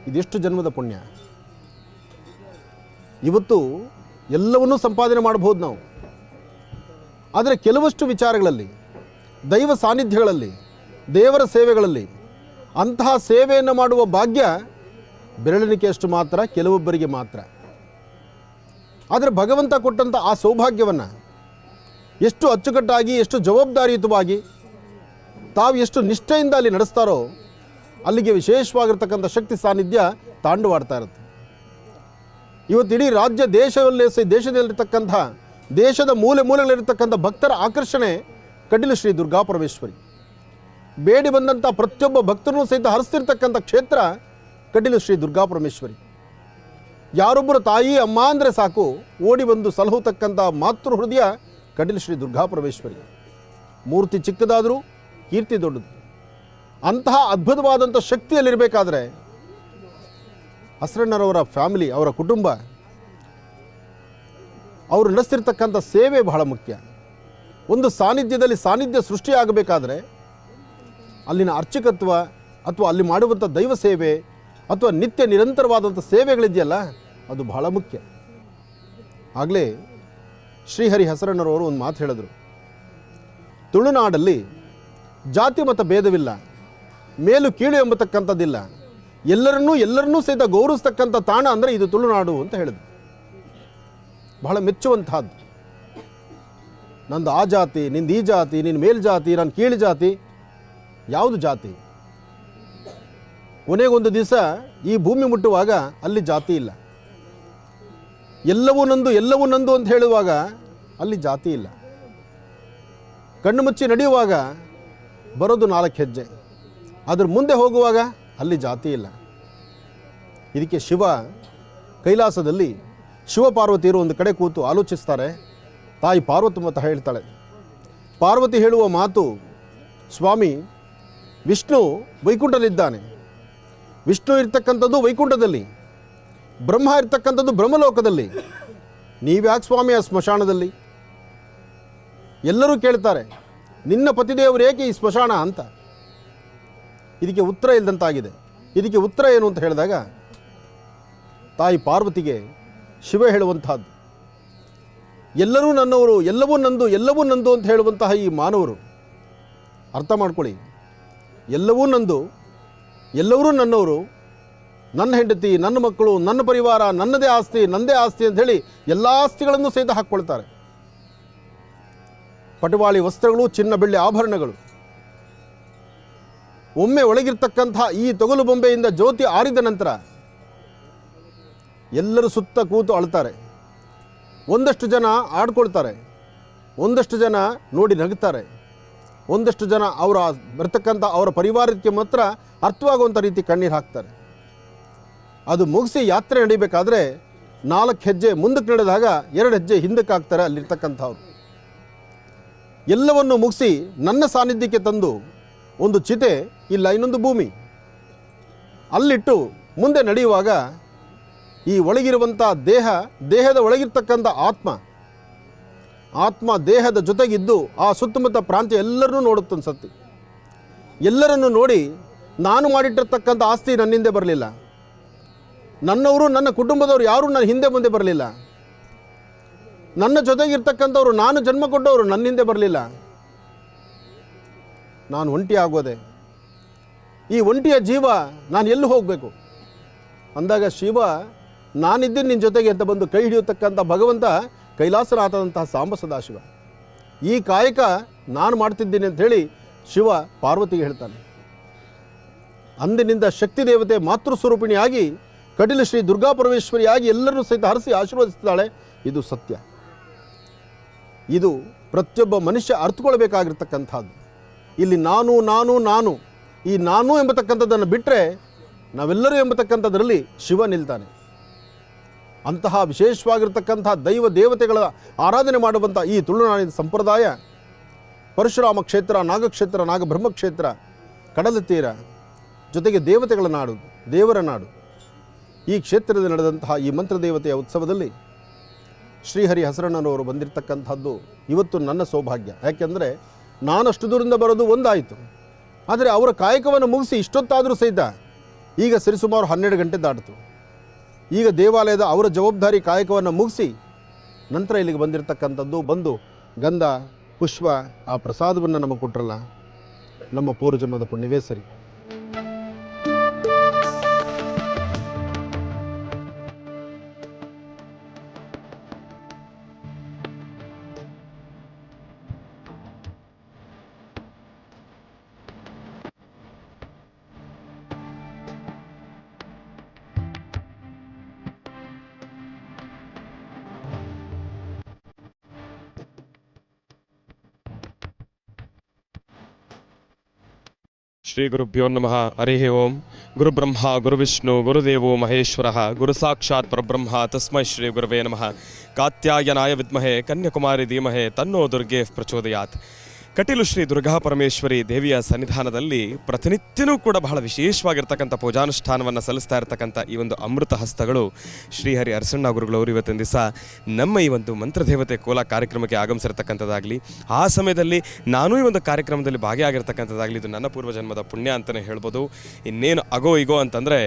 ಇದೆಷ್ಟು ಜನ್ಮದ ಪುಣ್ಯ. ಇವತ್ತು ಎಲ್ಲವನ್ನೂ ಸಂಪಾದನೆ ಮಾಡಬಹುದು ನಾವು, ಆದರೆ ಕೆಲವಷ್ಟು ವಿಚಾರಗಳಲ್ಲಿ, ದೈವ ಸಾನ್ನಿಧ್ಯಗಳಲ್ಲಿ, ದೇವರ ಸೇವೆಗಳಲ್ಲಿ ಅಂತಹ ಸೇವೆಯನ್ನು ಮಾಡುವ ಭಾಗ್ಯ ಬೆರಳೆಣಿಕೆಯಷ್ಟು ಮಾತ್ರ, ಕೆಲವೊಬ್ಬರಿಗೆ ಮಾತ್ರ. ಆದರೆ ಭಗವಂತ ಕೊಟ್ಟಂಥ ಆ ಸೌಭಾಗ್ಯವನ್ನು ಎಷ್ಟು ಅಚ್ಚುಕಟ್ಟಾಗಿ, ಎಷ್ಟು ಜವಾಬ್ದಾರಿಯುತವಾಗಿ ತಾವು ಎಷ್ಟು ನಿಷ್ಠೆಯಿಂದ ಅಲ್ಲಿ ನಡೆಸ್ತಾರೋ ಅಲ್ಲಿಗೆ ವಿಶೇಷವಾಗಿರ್ತಕ್ಕಂಥ ಶಕ್ತಿ ಸಾನ್ನಿಧ್ಯ ತಾಂಡವಾಡ್ತಾ ಇರುತ್ತೆ. ಇವತ್ತು ಇಡೀ ರಾಜ್ಯ ದೇಶದಲ್ಲಿರ್ತಕ್ಕಂಥ ದೇಶದ ಮೂಲೆಗಳಿರ್ತಕ್ಕಂಥ ಭಕ್ತರ ಆಕರ್ಷಣೆ ಕಟೀಲು ಶ್ರೀ ದುರ್ಗಾಪರಮೇಶ್ವರಿ. ಬೇಡಿ ಬಂದಂಥ ಪ್ರತಿಯೊಬ್ಬ ಭಕ್ತರನ್ನು ಸಹಿತ ಹರಿಸ್ತಿರ್ತಕ್ಕಂಥ ಕ್ಷೇತ್ರ ಕಟೀಲು ಶ್ರೀ ದುರ್ಗಾಪರಮೇಶ್ವರಿ. ಯಾರೊಬ್ಬರು ತಾಯಿ ಅಮ್ಮ ಅಂದರೆ ಸಾಕು ಓಡಿ ಬಂದು ಸಲಹುತಕ್ಕಂಥ ಮಾತೃ ಹೃದಯ ಕಟೀಲು ಶ್ರೀ ದುರ್ಗಾಪರಮೇಶ್ವರಿ. ಮೂರ್ತಿ ಚಿಕ್ಕದಾದರೂ ಕೀರ್ತಿ ದೊಡ್ಡದು. ಅಂತಹ ಅದ್ಭುತವಾದಂಥ ಶಕ್ತಿಯಲ್ಲಿರಬೇಕಾದ್ರೆ ಹಸರಣ್ಣರವರ ಫ್ಯಾಮಿಲಿ, ಅವರ ಕುಟುಂಬ, ಅವರು ನಡೆಸ್ತಿರ್ತಕ್ಕಂಥ ಸೇವೆ ಬಹಳ ಮುಖ್ಯ. ಒಂದು ಸಾನ್ನಿಧ್ಯದಲ್ಲಿ ಸಾನ್ನಿಧ್ಯ ಸೃಷ್ಟಿಯಾಗಬೇಕಾದ್ರೆ ಅಲ್ಲಿನ ಅರ್ಚಕತ್ವ ಅಥವಾ ಅಲ್ಲಿ ಮಾಡುವಂಥ ದೈವ ಸೇವೆ ಅಥವಾ ನಿತ್ಯ ನಿರಂತರವಾದಂಥ ಸೇವೆಗಳಿದೆಯಲ್ಲ, ಅದು ಬಹಳ ಮುಖ್ಯ. ಆಗಲೇ ಶ್ರೀಹರಿ ಹಸರಣ್ಣರವರು ಒಂದು ಮಾತು ಹೇಳಿದರು, ತುಳುನಾಡಲ್ಲಿ ಜಾತಿ ಮತ ಭೇದವಿಲ್ಲ, ಮೇಲು ಕೀಳು ಎಂಬತಕ್ಕಂಥದ್ದಿಲ್ಲ, ಎಲ್ಲರನ್ನೂ ಸಹಿತ ಗೌರವಿಸ್ತಕ್ಕಂಥ ತಾಣ ಅಂದರೆ ಇದು ತುಳುನಾಡು ಅಂತ ಹೇಳಿದರು. ಬಹಳ ಮೆಚ್ಚುವಂತಹದ್ದು. ನಂದು ಆ ಜಾತಿ, ನಿಂದು ಈ ಜಾತಿ, ನಿನ್ನ ಮೇಲ್ಜಾತಿ, ನಾನು ಕೀಳು ಜಾತಿ, ಯಾವುದು ಜಾತಿ? ಕೊನೆಗೊಂದು ದಿವಸ ಈ ಭೂಮಿ ಮುಟ್ಟುವಾಗ ಅಲ್ಲಿ ಜಾತಿ ಇಲ್ಲ. ಎಲ್ಲವೂ ನಂದು ಅಂತ ಹೇಳುವಾಗ ಅಲ್ಲಿ ಜಾತಿ ಇಲ್ಲ. ಕಣ್ಣು ಮುಚ್ಚಿ ನಡೆಯುವಾಗ ಬರೋದು 4 ಹೆಜ್ಜೆ, ಅದ್ರ ಮುಂದೆ ಹೋಗುವಾಗ ಅಲ್ಲಿ ಜಾತಿ ಇಲ್ಲ. ಇದಕ್ಕೆ ಶಿವ ಕೈಲಾಸದಲ್ಲಿ ಶಿವಪಾರ್ವತಿಯರು ಒಂದು ಕಡೆ ಕೂತು ಆಲೋಚಿಸ್ತಾರೆ. ತಾಯಿ ಪಾರ್ವತಿ ಮತ ಹೇಳ್ತಾಳೆ. ಪಾರ್ವತಿ ಹೇಳುವ ಮಾತು, ಸ್ವಾಮಿ, ವಿಷ್ಣು ವೈಕುಂಠದಲ್ಲಿದ್ದಾನೆ, ವಿಷ್ಣು ಇರ್ತಕ್ಕಂಥದ್ದು ವೈಕುಂಠದಲ್ಲಿ, ಬ್ರಹ್ಮ ಇರ್ತಕ್ಕಂಥದ್ದು ಬ್ರಹ್ಮಲೋಕದಲ್ಲಿ, ನೀವ್ಯಾಕೆ ಸ್ವಾಮಿ ಆ ಸ್ಮಶಾನದಲ್ಲಿ? ಎಲ್ಲರೂ ಕೇಳ್ತಾರೆ, ನಿನ್ನ ಪತಿದೇವರು ಏಕೆ ಈ ಸ್ಮಶಾನ ಅಂತ. ಇದಕ್ಕೆ ಉತ್ತರ ಇಲ್ಲದಂತಾಗಿದೆ. ಇದಕ್ಕೆ ಉತ್ತರ ಏನು ಅಂತ ಹೇಳಿದಾಗ ತಾಯಿ ಪಾರ್ವತಿಗೆ ಶಿವ ಹೇಳುವಂತಹದ್ದು, ಎಲ್ಲರೂ ನನ್ನವರು, ಎಲ್ಲವೂ ನಂದು ಅಂತ ಹೇಳುವಂತಹ ಈ ಮಾನವರು ಅರ್ಥ ಮಾಡ್ಕೊಳ್ಳಿ. ಎಲ್ಲವೂ ನಂದು, ಎಲ್ಲರೂ ನನ್ನವರು, ನನ್ನ ಹೆಂಡತಿ, ನನ್ನ ಮಕ್ಕಳು, ನನ್ನ ಪರಿವಾರ, ನನ್ನದೇ ಆಸ್ತಿ ಅಂತ ಹೇಳಿ ಎಲ್ಲ ಆಸ್ತಿಗಳನ್ನು ಸಹಿತ ಹಾಕ್ಕೊಳ್ತಾರೆ. ಪಟುವಾಳಿ ವಸ್ತ್ರಗಳು, ಚಿನ್ನ ಬೆಳ್ಳಿ ಆಭರಣಗಳು. ಒಮ್ಮೆ ಒಳಗಿರ್ತಕ್ಕಂಥ ಈ ತೊಗಲು ಬೊಂಬೆಯಿಂದ ಜ್ಯೋತಿ ಆರಿದ ನಂತರ ಎಲ್ಲರೂ ಸುತ್ತ ಕೂತು ಅಳ್ತಾರೆ. ಒಂದಷ್ಟು ಜನ ಆಡ್ಕೊಳ್ತಾರೆ, ಒಂದಷ್ಟು ಜನ ನೋಡಿ ನಗುತ್ತಾರೆ, ಒಂದಷ್ಟು ಜನ ಬರ್ತಕ್ಕಂಥ ಅವರ ಪರಿವಾರಕ್ಕೆ ಮಾತ್ರ ಅರ್ಥವಾಗುವಂಥ ರೀತಿ ಕಣ್ಣೀರು ಹಾಕ್ತಾರೆ. ಅದು ಮುಗಿಸಿ ಯಾತ್ರೆ ನಡಿಬೇಕಾದ್ರೆ 4 ಹೆಜ್ಜೆ ಮುಂದಕ್ಕೆ ನಡೆದಾಗ 2 ಹೆಜ್ಜೆ ಹಿಂದಕ್ಕೆ ಹಾಕ್ತಾರೆ ಅಲ್ಲಿರ್ತಕ್ಕಂಥವ್ರು. ಎಲ್ಲವನ್ನು ಮುಗಿಸಿ ನನ್ನ ಸಾನ್ನಿಧ್ಯಕ್ಕೆ ತಂದು ಒಂದು ಚಿತೆ, ಇಲ್ಲ ಇನ್ನೊಂದು ಭೂಮಿ ಅಲ್ಲಿಟ್ಟು ಮುಂದೆ ನಡೆಯುವಾಗ ಈ ಒಳಗಿರುವಂಥ ದೇಹದ ಒಳಗಿರ್ತಕ್ಕಂಥ ಆತ್ಮ ದೇಹದ ಜೊತೆಗಿದ್ದು ಆ ಸುತ್ತಮುತ್ತ ಪ್ರಾಂತ್ಯ ಎಲ್ಲರನ್ನೂ ನೋಡುತ್ತೊಂದು ಸತಿ. ಎಲ್ಲರನ್ನು ನೋಡಿ, ನಾನು ಮಾಡಿಟ್ಟಿರ್ತಕ್ಕಂಥ ಆಸ್ತಿ ನನ್ನ ಹಿಂದೆ ಬರಲಿಲ್ಲ, ನನ್ನವರು, ನನ್ನ ಕುಟುಂಬದವರು ಯಾರೂ ನನ್ನ ಹಿಂದೆ ಮುಂದೆ ಬರಲಿಲ್ಲ, ನನ್ನ ಜೊತೆಗಿರ್ತಕ್ಕಂಥವ್ರು, ನಾನು ಜನ್ಮ ಕೊಟ್ಟವರು ನನ್ನ ಹಿಂದೆ ಬರಲಿಲ್ಲ, ನಾನು ಒಂಟಿ ಆಗೋದೆ. ಈ ಒಂಟಿಯ ಜೀವ ನಾನು ಎಲ್ಲಿ ಹೋಗಬೇಕು ಅಂದಾಗ ಶಿವ, ನಾನಿದ್ದೀನಿ ನಿನ್ನ ಜೊತೆಗೆ ಅಂತ ಬಂದು ಕೈ ಹಿಡಿಯತಕ್ಕಂಥ ಭಗವಂತ ಕೈಲಾಸನಾಥದಂತಹ ಸಾಂಬ ಸದಾಶಿವ. ಈ ಕಾಯಕ ನಾನು ಮಾಡ್ತಿದ್ದೀನಿ ಅಂತ ಹೇಳಿ ಶಿವ ಪಾರ್ವತಿಗೆ ಹೇಳ್ತಾನೆ. ಅಂದಿನಿಂದ ಶಕ್ತಿ ದೇವತೆ ಮಾತೃ ಸ್ವರೂಪಿಣಿಯಾಗಿ ಕಟೀಲ ಶ್ರೀ ದುರ್ಗಾ ಪರಮೇಶ್ವರಿಯಾಗಿ ಎಲ್ಲರೂ ಸಹಿತ ಹರಿಸಿ ಆಶೀರ್ವದಿಸ್ತಾಳೆ. ಇದು ಸತ್ಯ. ಇದು ಪ್ರತಿಯೊಬ್ಬ ಮನುಷ್ಯ ಅರ್ಥಕೊಳ್ಬೇಕಾಗಿರ್ತಕ್ಕಂಥದ್ದು. ಇಲ್ಲಿ ನಾನು ಈ ನಾನು ಎಂಬತಕ್ಕಂಥದ್ದನ್ನು ಬಿಟ್ಟರೆ ನಾವೆಲ್ಲರೂ ಎಂಬತಕ್ಕಂಥದ್ರಲ್ಲಿ ಶಿವ ನಿಲ್ತಾನೆ. ಅಂತಹ ವಿಶೇಷವಾಗಿರ್ತಕ್ಕಂಥ ದೈವ ದೇವತೆಗಳ ಆರಾಧನೆ ಮಾಡುವಂಥ ಈ ತುಳುನಾಡಿನ ಸಂಪ್ರದಾಯ ಪರಶುರಾಮ ಕ್ಷೇತ್ರ, ನಾಗಕ್ಷೇತ್ರ, ನಾಗಬ್ರಹ್ಮಕ್ಷೇತ್ರ, ಕಡಲ ತೀರ, ಜೊತೆಗೆ ದೇವತೆಗಳ ನಾಡು, ದೇವರ ನಾಡು. ಈ ಕ್ಷೇತ್ರದಲ್ಲಿ ನಡೆದಂತಹ ಈ ಮಂತ್ರದೇವತೆಯ ಉತ್ಸವದಲ್ಲಿ ಶ್ರೀಹರಿ ಹಸರಣ್ಣನವರು ಬಂದಿರತಕ್ಕಂಥದ್ದು ಇವತ್ತು ನನ್ನ ಸೌಭಾಗ್ಯ. ಯಾಕೆಂದರೆ ನಾನಷ್ಟು ದೂರದಿಂದ ಬರೋದು ಒಂದಾಯಿತು, ಆದರೆ ಅವರ ಕಾಯಕವನ್ನು ಮುಗಿಸಿ ಇಷ್ಟೊತ್ತಾದರೂ ಸಹಿತ ಈಗ ಸರಿಸುಮಾರು 12 ಗಂಟೆ ದಾಟಿತು. ಈಗ ದೇವಾಲಯದ ಅವರ ಜವಾಬ್ದಾರಿ ಕಾಯಕವನ್ನು ಮುಗಿಸಿ ನಂತರ ಇಲ್ಲಿಗೆ ಬಂದಿರತಕ್ಕಂಥದ್ದು, ಬಂದು ಗಂಧ ಪುಷ್ಪ ಆ ಪ್ರಸಾದವನ್ನು ನಮಗೆ ಕೊಟ್ಟರಲ್ಲ, ನಮ್ಮ ಪೂರ್ವಜನ್ಮದ ಪುಣ್ಯವೇ ಸರಿ. ಶ್ರೀ ಗುರುಭ್ಯೋ ನಮಃ. ಹರಿ ಓಂ. ಗುರುಬ್ರಹ್ಮ ಗುರುವಿಷ್ಣು ಗುರುದೇವೋ ಮಹೇಶ್ವರಃ, ಗುರು ಸಾಕ್ಷಾತ್ ಪರಬ್ರಹ್ಮ ತಸ್ಮೈ ಶ್ರೀ ಗುರವೇ ನಮಃ. ಕಾತ್ಯಾಯನಾಯ ವಿದ್ಮಹೇ ಕನ್ಯಾಕುಮಾರಿ ಧೀಮಹೇ ತನ್ನೋ ದುರ್ಗೆ ಪ್ರಚೋದಯಾತ್. ಕಟೀಲು ಶ್ರೀ ದುರ್ಗಾ ಪರಮೇಶ್ವರಿ ದೇವಿಯ ಸನ್ನಿಧಾನದಲ್ಲಿ ಪ್ರತಿನಿತ್ಯನೂ ಕೂಡ ಬಹಳ ವಿಶೇಷವಾಗಿರ್ತಕ್ಕಂಥ ಪೂಜಾನುಷ್ಠಾನವನ್ನು ಸಲ್ಲಿಸ್ತಾ ಇರತಕ್ಕಂಥ ಈ ಒಂದು ಅಮೃತ ಹಸ್ತಗಳು ಶ್ರೀಹರಿ ಅರಸಣ್ಣ ಗುರುಗಳವರು ಇವತ್ತಿನ ದಿವಸ ನಮ್ಮ ಈ ಒಂದು ಮಂತ್ರದೇವತೆ ಕೋಲ ಕಾರ್ಯಕ್ರಮಕ್ಕೆ ಆಗಮಿಸಿರ್ತಕ್ಕಂಥದ್ದಾಗಲಿ, ಆ ಸಮಯದಲ್ಲಿ ನಾನು ಈ ಒಂದು ಕಾರ್ಯಕ್ರಮದಲ್ಲಿ ಭಾಗಿಯಾಗಿರ್ತಕ್ಕಂಥದ್ದಾಗಲಿ, ಇದು ನನ್ನ ಪೂರ್ವಜನ್ಮದ ಪುಣ್ಯ ಅಂತಲೇ ಹೇಳ್ಬೋದು. ಇನ್ನೇನು ಆಗೋ ಈಗೋ ಅಂತಂದರೆ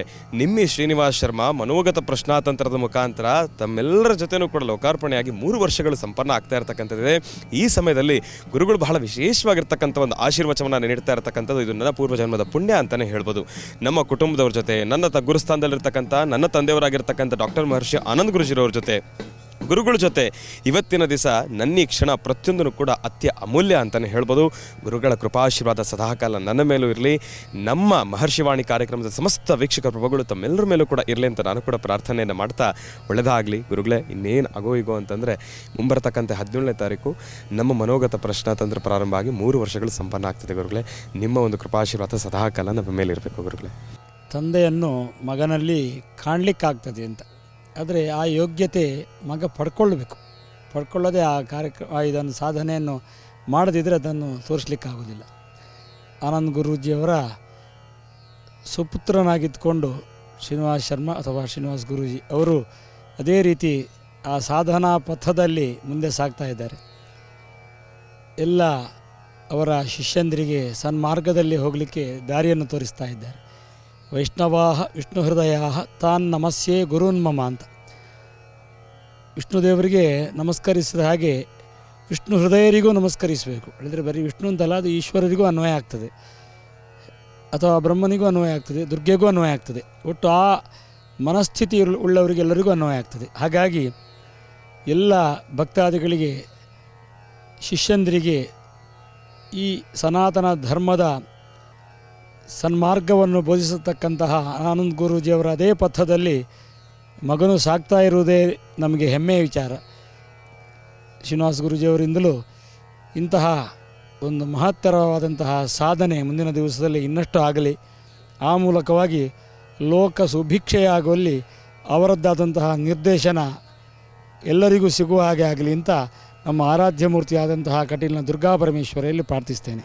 ನಿಮ್ಮಿ ಶ್ರೀನಿವಾಸ್ ಶರ್ಮಾ ಮನೋಗತ ಪ್ರಶ್ನಾತಂತ್ರದ ಮುಖಾಂತರ ತಮ್ಮೆಲ್ಲರ ಜೊತೆನೂ ಕೂಡ ಲೋಕಾರ್ಪಣೆಯಾಗಿ 3 ವರ್ಷಗಳು ಸಂಪನ್ನ ಆಗ್ತಾ ಇರತಕ್ಕಂಥದ್ದಿದೆ. ಈ ಸಮಯದಲ್ಲಿ ಗುರುಗಳು ಬಹಳ ವಿಶೇಷವಾಗಿರ್ತಕ್ಕಂಥ ಒಂದು ಆಶೀರ್ವಚನವನ್ನು ನೀಡ್ತಾ ಇರತಕ್ಕಂಥದ್ದು ಇದು ನನ್ನ ಪೂರ್ವಜನ್ಮದ ಪುಣ್ಯ ಅಂತಲೇ ಹೇಳ್ಬೋದು. ನಮ್ಮ ಕುಟುಂಬದವ್ರ ಜೊತೆ, ನನ್ನ ಗುರುಸ್ಥಾನದಲ್ಲಿರ್ತಕ್ಕಂಥ ನನ್ನ ತಂದೆಯವರಾಗಿರ್ತಕ್ಕಂಥ ಡಾಕ್ಟರ್ ಮಹರ್ಷಿ ಆನಂದ್ ಗುರುಜಿರವ್ರ ಜೊತೆ, ಗುರುಗಳ ಜೊತೆ ಇವತ್ತಿನ ದಿವಸ ನನ್ನ ಈ ಕ್ಷಣ ಪ್ರತಿಯೊಂದೂ ಕೂಡ ಅತ್ಯ ಅಮೂಲ್ಯ ಅಂತಲೇ ಹೇಳ್ಬೋದು. ಗುರುಗಳ ಕೃಪಾಶೀರ್ವಾದ ಸದಾಕಾಲ ನನ್ನ ಮೇಲೂ ಇರಲಿ, ನಮ್ಮ ಮಹರ್ಷಿವಾಣಿ ಕಾರ್ಯಕ್ರಮದ ಸಮಸ್ತ ವೀಕ್ಷಕ ಪ್ರಭುಗಳು ತಮ್ಮೆಲ್ಲರ ಮೇಲೂ ಕೂಡ ಇರಲಿ ಅಂತ ನಾನು ಕೂಡ ಪ್ರಾರ್ಥನೆಯನ್ನು ಮಾಡ್ತಾ ಒಳ್ಳೆಯದಾಗಲಿ. ಗುರುಗಳೇ, ಇನ್ನೇನು ಆಗೋ ಈಗೋ ಅಂತಂದರೆ ಮುಂಬರತಕ್ಕಂಥ 17ನೇ ತಾರೀಕು ನಮ್ಮ ಮನೋಗತ ಪ್ರಶ್ನಾತಂತ್ರ ಪ್ರಾರಂಭ ಆಗಿ 3 ವರ್ಷಗಳು ಸಂಪನ್ನ ಆಗ್ತದೆ. ಗುರುಗಳೇ, ನಿಮ್ಮ ಒಂದು ಕೃಪಾಶೀರ್ವಾದ ಸದಾಕಾಲ ನಮ್ಮ ಮೇಲೆ ಇರಬೇಕು. ಗುರುಗಳೇ, ತಂದೆಯನ್ನು ಮಗನಲ್ಲಿ ಕಾಣಲಿಕ್ಕಾಗ್ತದೆ ಅಂತ, ಆದರೆ ಆ ಯೋಗ್ಯತೆ ಮಗ ಪಡ್ಕೊಳ್ಳೋದೇ ಆ ಇದನ್ನು ಸಾಧನೆಯನ್ನು ಮಾಡದಿದ್ದರೆ ಅದನ್ನು ತೋರಿಸ್ಲಿಕ್ಕಾಗೋದಿಲ್ಲ. ಆನಂದ್ ಗುರೂಜಿಯವರ ಸುಪುತ್ರನಾಗಿದ್ದುಕೊಂಡು ಶ್ರೀನಿವಾಸ್ ಶರ್ಮಾ ಅಥವಾ ಶ್ರೀನಿವಾಸ್ ಗುರೂಜಿ ಅವರು ಅದೇ ರೀತಿ ಆ ಸಾಧನಾ ಪಥದಲ್ಲಿ ಮುಂದೆ ಸಾಗ್ತಾ ಇದ್ದಾರೆ. ಎಲ್ಲ ಅವರ ಶಿಷ್ಯಂದರಿಗೆ ಸನ್ಮಾರ್ಗದಲ್ಲಿ ಹೋಗಲಿಕ್ಕೆ ದಾರಿಯನ್ನು ತೋರಿಸ್ತಾ ಇದ್ದಾರೆ. ವೈಷ್ಣವಾಹ ವಿಷ್ಣು ಹೃದಯ ತಾನ್ ನಮಸ್ಯೆ ಗುರುನ್ಮಮ ಅಂತ ವಿಷ್ಣುದೇವರಿಗೆ ನಮಸ್ಕರಿಸಿದ ಹಾಗೆ ವಿಷ್ಣು ಹೃದಯರಿಗೂ ನಮಸ್ಕರಿಸಬೇಕು. ಹೇಳಿದರೆ ಬರೀ ವಿಷ್ಣು ಅಂತಲ್ಲ, ಅದು ಈಶ್ವರರಿಗೂ ಅನ್ವಯ ಆಗ್ತದೆ, ಅಥವಾ ಬ್ರಹ್ಮನಿಗೂ ಅನ್ವಯ ಆಗ್ತದೆ, ದುರ್ಗೆಗೂ ಅನ್ವಯ ಆಗ್ತದೆ. ಒಟ್ಟು ಆ ಮನಸ್ಥಿತಿ ಉಳ್ಳವರಿಗೆಲ್ಲರಿಗೂ ಅನ್ವಯ ಆಗ್ತದೆ. ಹಾಗಾಗಿ ಎಲ್ಲ ಭಕ್ತಾದಿಗಳಿಗೆ, ಶಿಷ್ಯಂದರಿಗೆ ಈ ಸನಾತನ ಧರ್ಮದ ಸನ್ಮಾರ್ಗವನ್ನು ಬೋಧಿಸತಕ್ಕಂತಹ ಆನಂದ್ ಗುರೂಜಿಯವರ ಅದೇ ಪಥದಲ್ಲಿ ಮಗನು ಸಾಗ್ತಾ ಇರುವುದೇ ನಮಗೆ ಹೆಮ್ಮೆಯ ವಿಚಾರ. ಶ್ರೀನಿವಾಸ ಗುರೂಜಿಯವರಿಂದಲೂ ಇಂತಹ ಒಂದು ಮಹತ್ತರವಾದಂತಹ ಸಾಧನೆ ಮುಂದಿನ ದಿವಸದಲ್ಲಿ ಇನ್ನಷ್ಟು ಆಗಲಿ, ಆ ಮೂಲಕವಾಗಿ ಲೋಕ ಸುಭಿಕ್ಷೆಯಾಗುವಲ್ಲಿ ಅವರದ್ದಾದಂತಹ ನಿರ್ದೇಶನ ಎಲ್ಲರಿಗೂ ಸಿಗುವ ಹಾಗೆ ಆಗಲಿ ಅಂತ ನಮ್ಮ ಆರಾಧ್ಯ ಮೂರ್ತಿಯಾದಂತಹ ಕಟೀಲಿನ ದುರ್ಗಾ ಪರಮೇಶ್ವರಿಯಲ್ಲಿ ಪ್ರಾರ್ಥಿಸ್ತೇನೆ.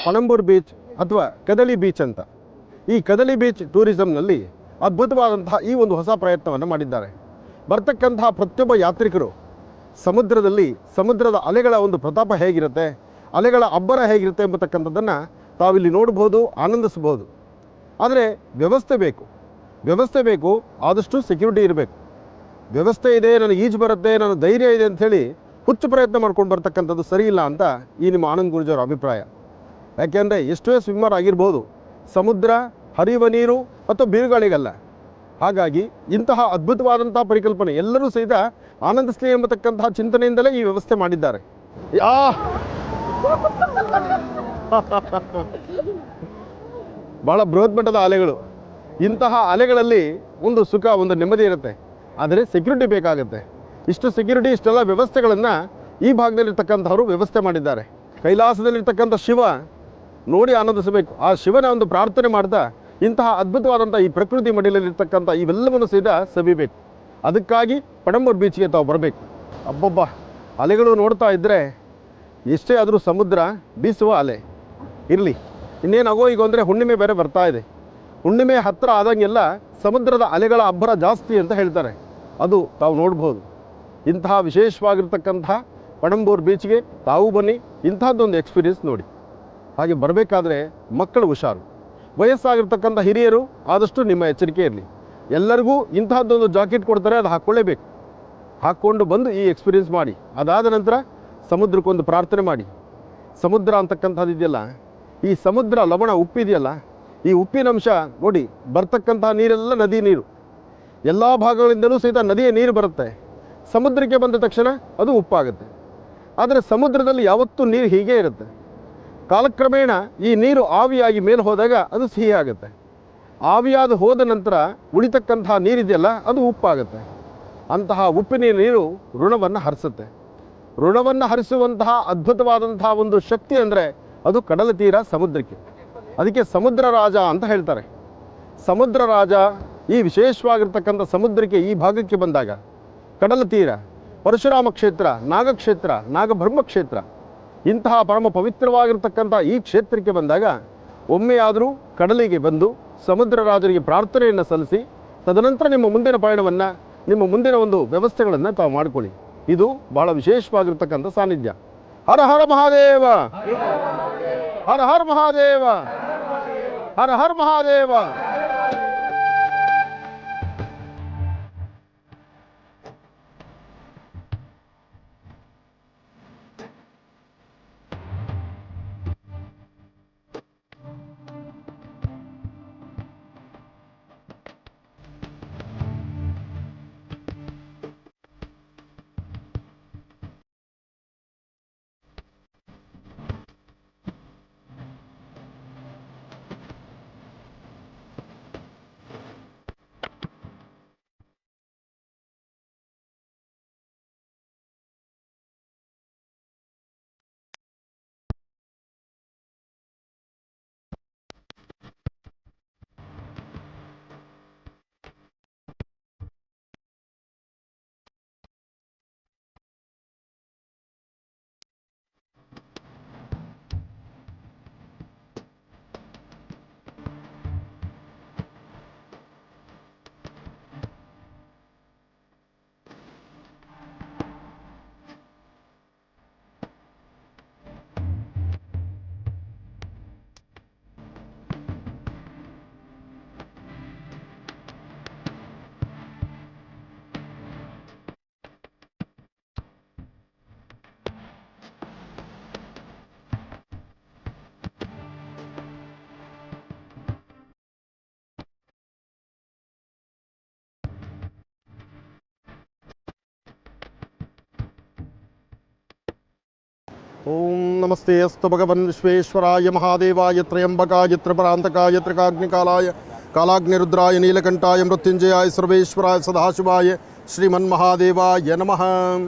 ಪಣಂಬೂರು ಬೀಚ್ ಅಥವಾ ಕದಳಿ ಬೀಚ್ ಅಂತ, ಈ ಕದಳಿ ಬೀಚ್ ಟೂರಿಸಂನಲ್ಲಿ ಅದ್ಭುತವಾದಂತಹ ಈ ಒಂದು ಹೊಸ ಪ್ರಯತ್ನವನ್ನು ಮಾಡಿದ್ದಾರೆ. ಬರ್ತಕ್ಕಂತಹ ಪ್ರತಿಯೊಬ್ಬ ಯಾತ್ರಿಕರು ಸಮುದ್ರದ ಅಲೆಗಳ ಒಂದು ಪ್ರತಾಪ ಹೇಗಿರುತ್ತೆ, ಅಲೆಗಳ ಅಬ್ಬರ ಹೇಗಿರುತ್ತೆ ಎಂಬತಕ್ಕಂಥದ್ದನ್ನು ತಾವಿಲ್ಲಿ ನೋಡ್ಬೋದು, ಆನಂದಿಸ್ಬೋದು. ಆದರೆ ವ್ಯವಸ್ಥೆ ಬೇಕು, ಆದಷ್ಟು ಸೆಕ್ಯೂರಿಟಿ ಇರಬೇಕು. ವ್ಯವಸ್ಥೆ ಇದೆ, ನನಗೆ ಈಜು ಬರುತ್ತೆ, ನನ್ನ ಧೈರ್ಯ ಇದೆ ಅಂಥೇಳಿ ಹುಚ್ಚು ಪ್ರಯತ್ನ ಮಾಡ್ಕೊಂಡು ಬರ್ತಕ್ಕಂಥದ್ದು ಸರಿ ಇಲ್ಲ ಅಂತ ಈ ನಿಮ್ಮ ಆನಂದ್ ಗುರೂಜಿಯವರ ಅಭಿಪ್ರಾಯ. ಯಾಕೆಂದರೆ ಎಷ್ಟೇ ಸ್ವಿಮ್ಮರ್ ಆಗಿರ್ಬೋದು, ಸಮುದ್ರ ಹರಿಯುವ ನೀರು ಮತ್ತು ಬಿರುಗಾಳಿಗಲ್ಲ. ಹಾಗಾಗಿ ಇಂತಹ ಅದ್ಭುತವಾದಂಥ ಪರಿಕಲ್ಪನೆ ಎಲ್ಲರೂ ಸಹಿತ ಆನಂದಿಸಲಿ ಎಂಬತಕ್ಕಂತಹ ಚಿಂತನೆಯಿಂದಲೇ ಈ ವ್ಯವಸ್ಥೆ ಮಾಡಿದ್ದಾರೆ. ಬಹಳ ಬೃಹತ್ ಮಟ್ಟದ ಅಲೆಗಳು. ಇಂತಹ ಅಲೆಗಳಲ್ಲಿ ಒಂದು ಸುಖ, ಒಂದು ನೆಮ್ಮದಿ ಇರುತ್ತೆ. ಆದರೆ ಸೆಕ್ಯೂರಿಟಿ ಬೇಕಾಗುತ್ತೆ. ಇಷ್ಟು ಸೆಕ್ಯೂರಿಟಿ, ಇಷ್ಟೆಲ್ಲ ವ್ಯವಸ್ಥೆಗಳನ್ನು ಈ ಭಾಗದಲ್ಲಿರ್ತಕ್ಕಂಥವರು ವ್ಯವಸ್ಥೆ ಮಾಡಿದ್ದಾರೆ. ಕೈಲಾಸದಲ್ಲಿರ್ತಕ್ಕಂಥ ಶಿವ ನೋಡಿ ಆನಂದಿಸಬೇಕು. ಆ ಶಿವನ ಒಂದು ಪ್ರಾರ್ಥನೆ ಮಾಡ್ತಾ ಇಂತಹ ಅದ್ಭುತವಾದಂಥ ಈ ಪ್ರಕೃತಿ ಮಡಿಲಲ್ಲಿರ್ತಕ್ಕಂಥ ಇವೆಲ್ಲವನ್ನು ಸಹಿತ ಸವಿಬೇಕು. ಅದಕ್ಕಾಗಿ ಪಣಂಬೂರು ಬೀಚ್ಗೆ ತಾವು ಬರಬೇಕು. ಅಬ್ಬಬ್ಬ, ಅಲೆಗಳು ನೋಡ್ತಾ ಇದ್ದರೆ ಎಷ್ಟೇ ಆದರೂ ಸಮುದ್ರ ಬೀಸುವ ಅಲೆ ಇರಲಿ. ಇನ್ನೇನಾಗೋ ಈಗ ಅಂದರೆ ಹುಣ್ಣಿಮೆ ಬೇರೆ ಬರ್ತಾ ಇದೆ. ಹುಣ್ಣಿಮೆ ಹತ್ತಿರ ಆದಂಗೆಲ್ಲ ಸಮುದ್ರದ ಅಲೆಗಳ ಅಬ್ಬರ ಜಾಸ್ತಿ ಅಂತ ಹೇಳ್ತಾರೆ. ಅದು ತಾವು ನೋಡ್ಬೋದು. ಇಂತಹ ವಿಶೇಷವಾಗಿರ್ತಕ್ಕಂಥ ಪಣಂಬೂರು ಬೀಚ್ಗೆ ತಾವು ಬನ್ನಿ, ಇಂಥದ್ದೊಂದು ಎಕ್ಸ್ಪೀರಿಯನ್ಸ್ ನೋಡಿ. ಹಾಗೆ ಬರಬೇಕಾದ್ರೆ ಮಕ್ಕಳು ಹುಷಾರು, ವಯಸ್ಸಾಗಿರ್ತಕ್ಕಂಥ ಹಿರಿಯರು ಆದಷ್ಟು ನಿಮ್ಮ ಎಚ್ಚರಿಕೆ ಇರಲಿ. ಎಲ್ಲರಿಗೂ ಇಂತಹದ್ದೊಂದು ಜಾಕೆಟ್ ಕೊಡ್ತಾರೆ, ಅದು ಹಾಕ್ಕೊಳ್ಳೇಬೇಕು. ಹಾಕ್ಕೊಂಡು ಬಂದು ಈ ಎಕ್ಸ್ಪೀರಿಯನ್ಸ್ ಮಾಡಿ. ಅದಾದ ನಂತರ ಸಮುದ್ರಕ್ಕೊಂದು ಪ್ರಾರ್ಥನೆ ಮಾಡಿ. ಸಮುದ್ರ ಅಂತಕ್ಕಂಥದ್ದು ಇದೆಯಲ್ಲ, ಈ ಸಮುದ್ರ ಲವಣ ಉಪ್ಪಿದೆಯಲ್ಲ, ಈ ಉಪ್ಪಿನಂಶ ನೋಡಿ, ಬರ್ತಕ್ಕಂಥ ನೀರೆಲ್ಲ ನದಿ ನೀರು. ಎಲ್ಲ ಭಾಗಗಳಿಂದಲೂ ಸಹಿತ ನದಿಯ ನೀರು ಬರುತ್ತೆ. ಸಮುದ್ರಕ್ಕೆ ಬಂದ ತಕ್ಷಣ ಅದು ಉಪ್ಪಾಗುತ್ತೆ. ಆದರೆ ಸಮುದ್ರದಲ್ಲಿ ಯಾವತ್ತೂ ನೀರು ಹೀಗೆ ಇರುತ್ತೆ. ಕಾಲಕ್ರಮೇಣ ಈ ನೀರು ಆವಿಯಾಗಿ ಮೇಲೆ ಹೋದಾಗ ಅದು ಸಿಹಿ ಆಗುತ್ತೆ. ಆವಿಯಾದ ಹೋದ ನಂತರ ಉಳಿತಕ್ಕಂತಹ ನೀರಿದೆಯಲ್ಲ, ಅದು ಉಪ್ಪಾಗುತ್ತೆ. ಅಂತಹ ಉಪ್ಪಿನ ನೀರು ಋಣವನ್ನು ಹರಿಸುತ್ತೆ. ಋಣವನ್ನು ಹರಿಸುವಂತಹ ಅದ್ಭುತವಾದಂತಹ ಒಂದು ಶಕ್ತಿ ಅಂದರೆ ಅದು ಕಡಲ ತೀರ ಸಮುದ್ರಕ್ಕೆ. ಅದಕ್ಕೆ ಸಮುದ್ರ ರಾಜ ಅಂತ ಹೇಳ್ತಾರೆ. ಸಮುದ್ರ ರಾಜ ಈ ವಿಶೇಷವಾಗಿರ್ತಕ್ಕಂಥ ಸಮುದ್ರಕ್ಕೆ, ಈ ಭಾಗಕ್ಕೆ ಬಂದಾಗ, ಕಡಲ ತೀರ, ಪರಶುರಾಮ ಕ್ಷೇತ್ರ, ನಾಗಕ್ಷೇತ್ರ, ನಾಗಬ್ರಹ್ಮ ಕ್ಷೇತ್ರ, ಇಂತಹ ಪರಮ ಪವಿತ್ರವಾಗಿರ್ತಕ್ಕಂಥ ಈ ಕ್ಷೇತ್ರಕ್ಕೆ ಬಂದಾಗ ಒಮ್ಮೆಯಾದರೂ ಕಡಲಿಗೆ ಬಂದು ಸಮುದ್ರ ರಾಜರಿಗೆ ಪ್ರಾರ್ಥನೆಯನ್ನು ಸಲ್ಲಿಸಿ, ತದನಂತರ ನಿಮ್ಮ ಮುಂದಿನ ಪಯಣವನ್ನು, ನಿಮ್ಮ ಮುಂದಿನ ಒಂದು ವ್ಯವಸ್ಥೆಗಳನ್ನು ತಾವು ಮಾಡಿಕೊಳ್ಳಿ. ಇದು ಬಹಳ ವಿಶೇಷವಾಗಿರ್ತಕ್ಕಂಥ ಸಾನ್ನಿಧ್ಯ. ಹರ ಹರ ಮಹಾದೇವ, ಹರ ಹರ ಮಹಾದೇವ, ಹರ ಹರ ಮಹಾದೇವ. ಓಂ ನಮಸ್ತೆ ಅಸ್ತು ಭಗವನ್ ವಿಶ್ವೇಶ್ವರಾಯ ಮಹಾದೇವಾಯ ತ್ರಯಂಬಕಾಯ ತ್ರಿಪರಾಂತಕಾಯ ತ್ರಿಕಾಗ್ನಿಕಾಲಾಯ ಕಾಲಾಗ್ನಿರುದ್ರಾಯ ನೀಲಕಂಠಾಯ ಮೃತ್ಯುಂಜಯಾಯ ಸರ್ವೇಶ್ವರಾಯ ಸದಾಶಿವಾಯ ಶ್ರೀಮನ್ಮಹಾದೇವಾಯ ನಮಃ.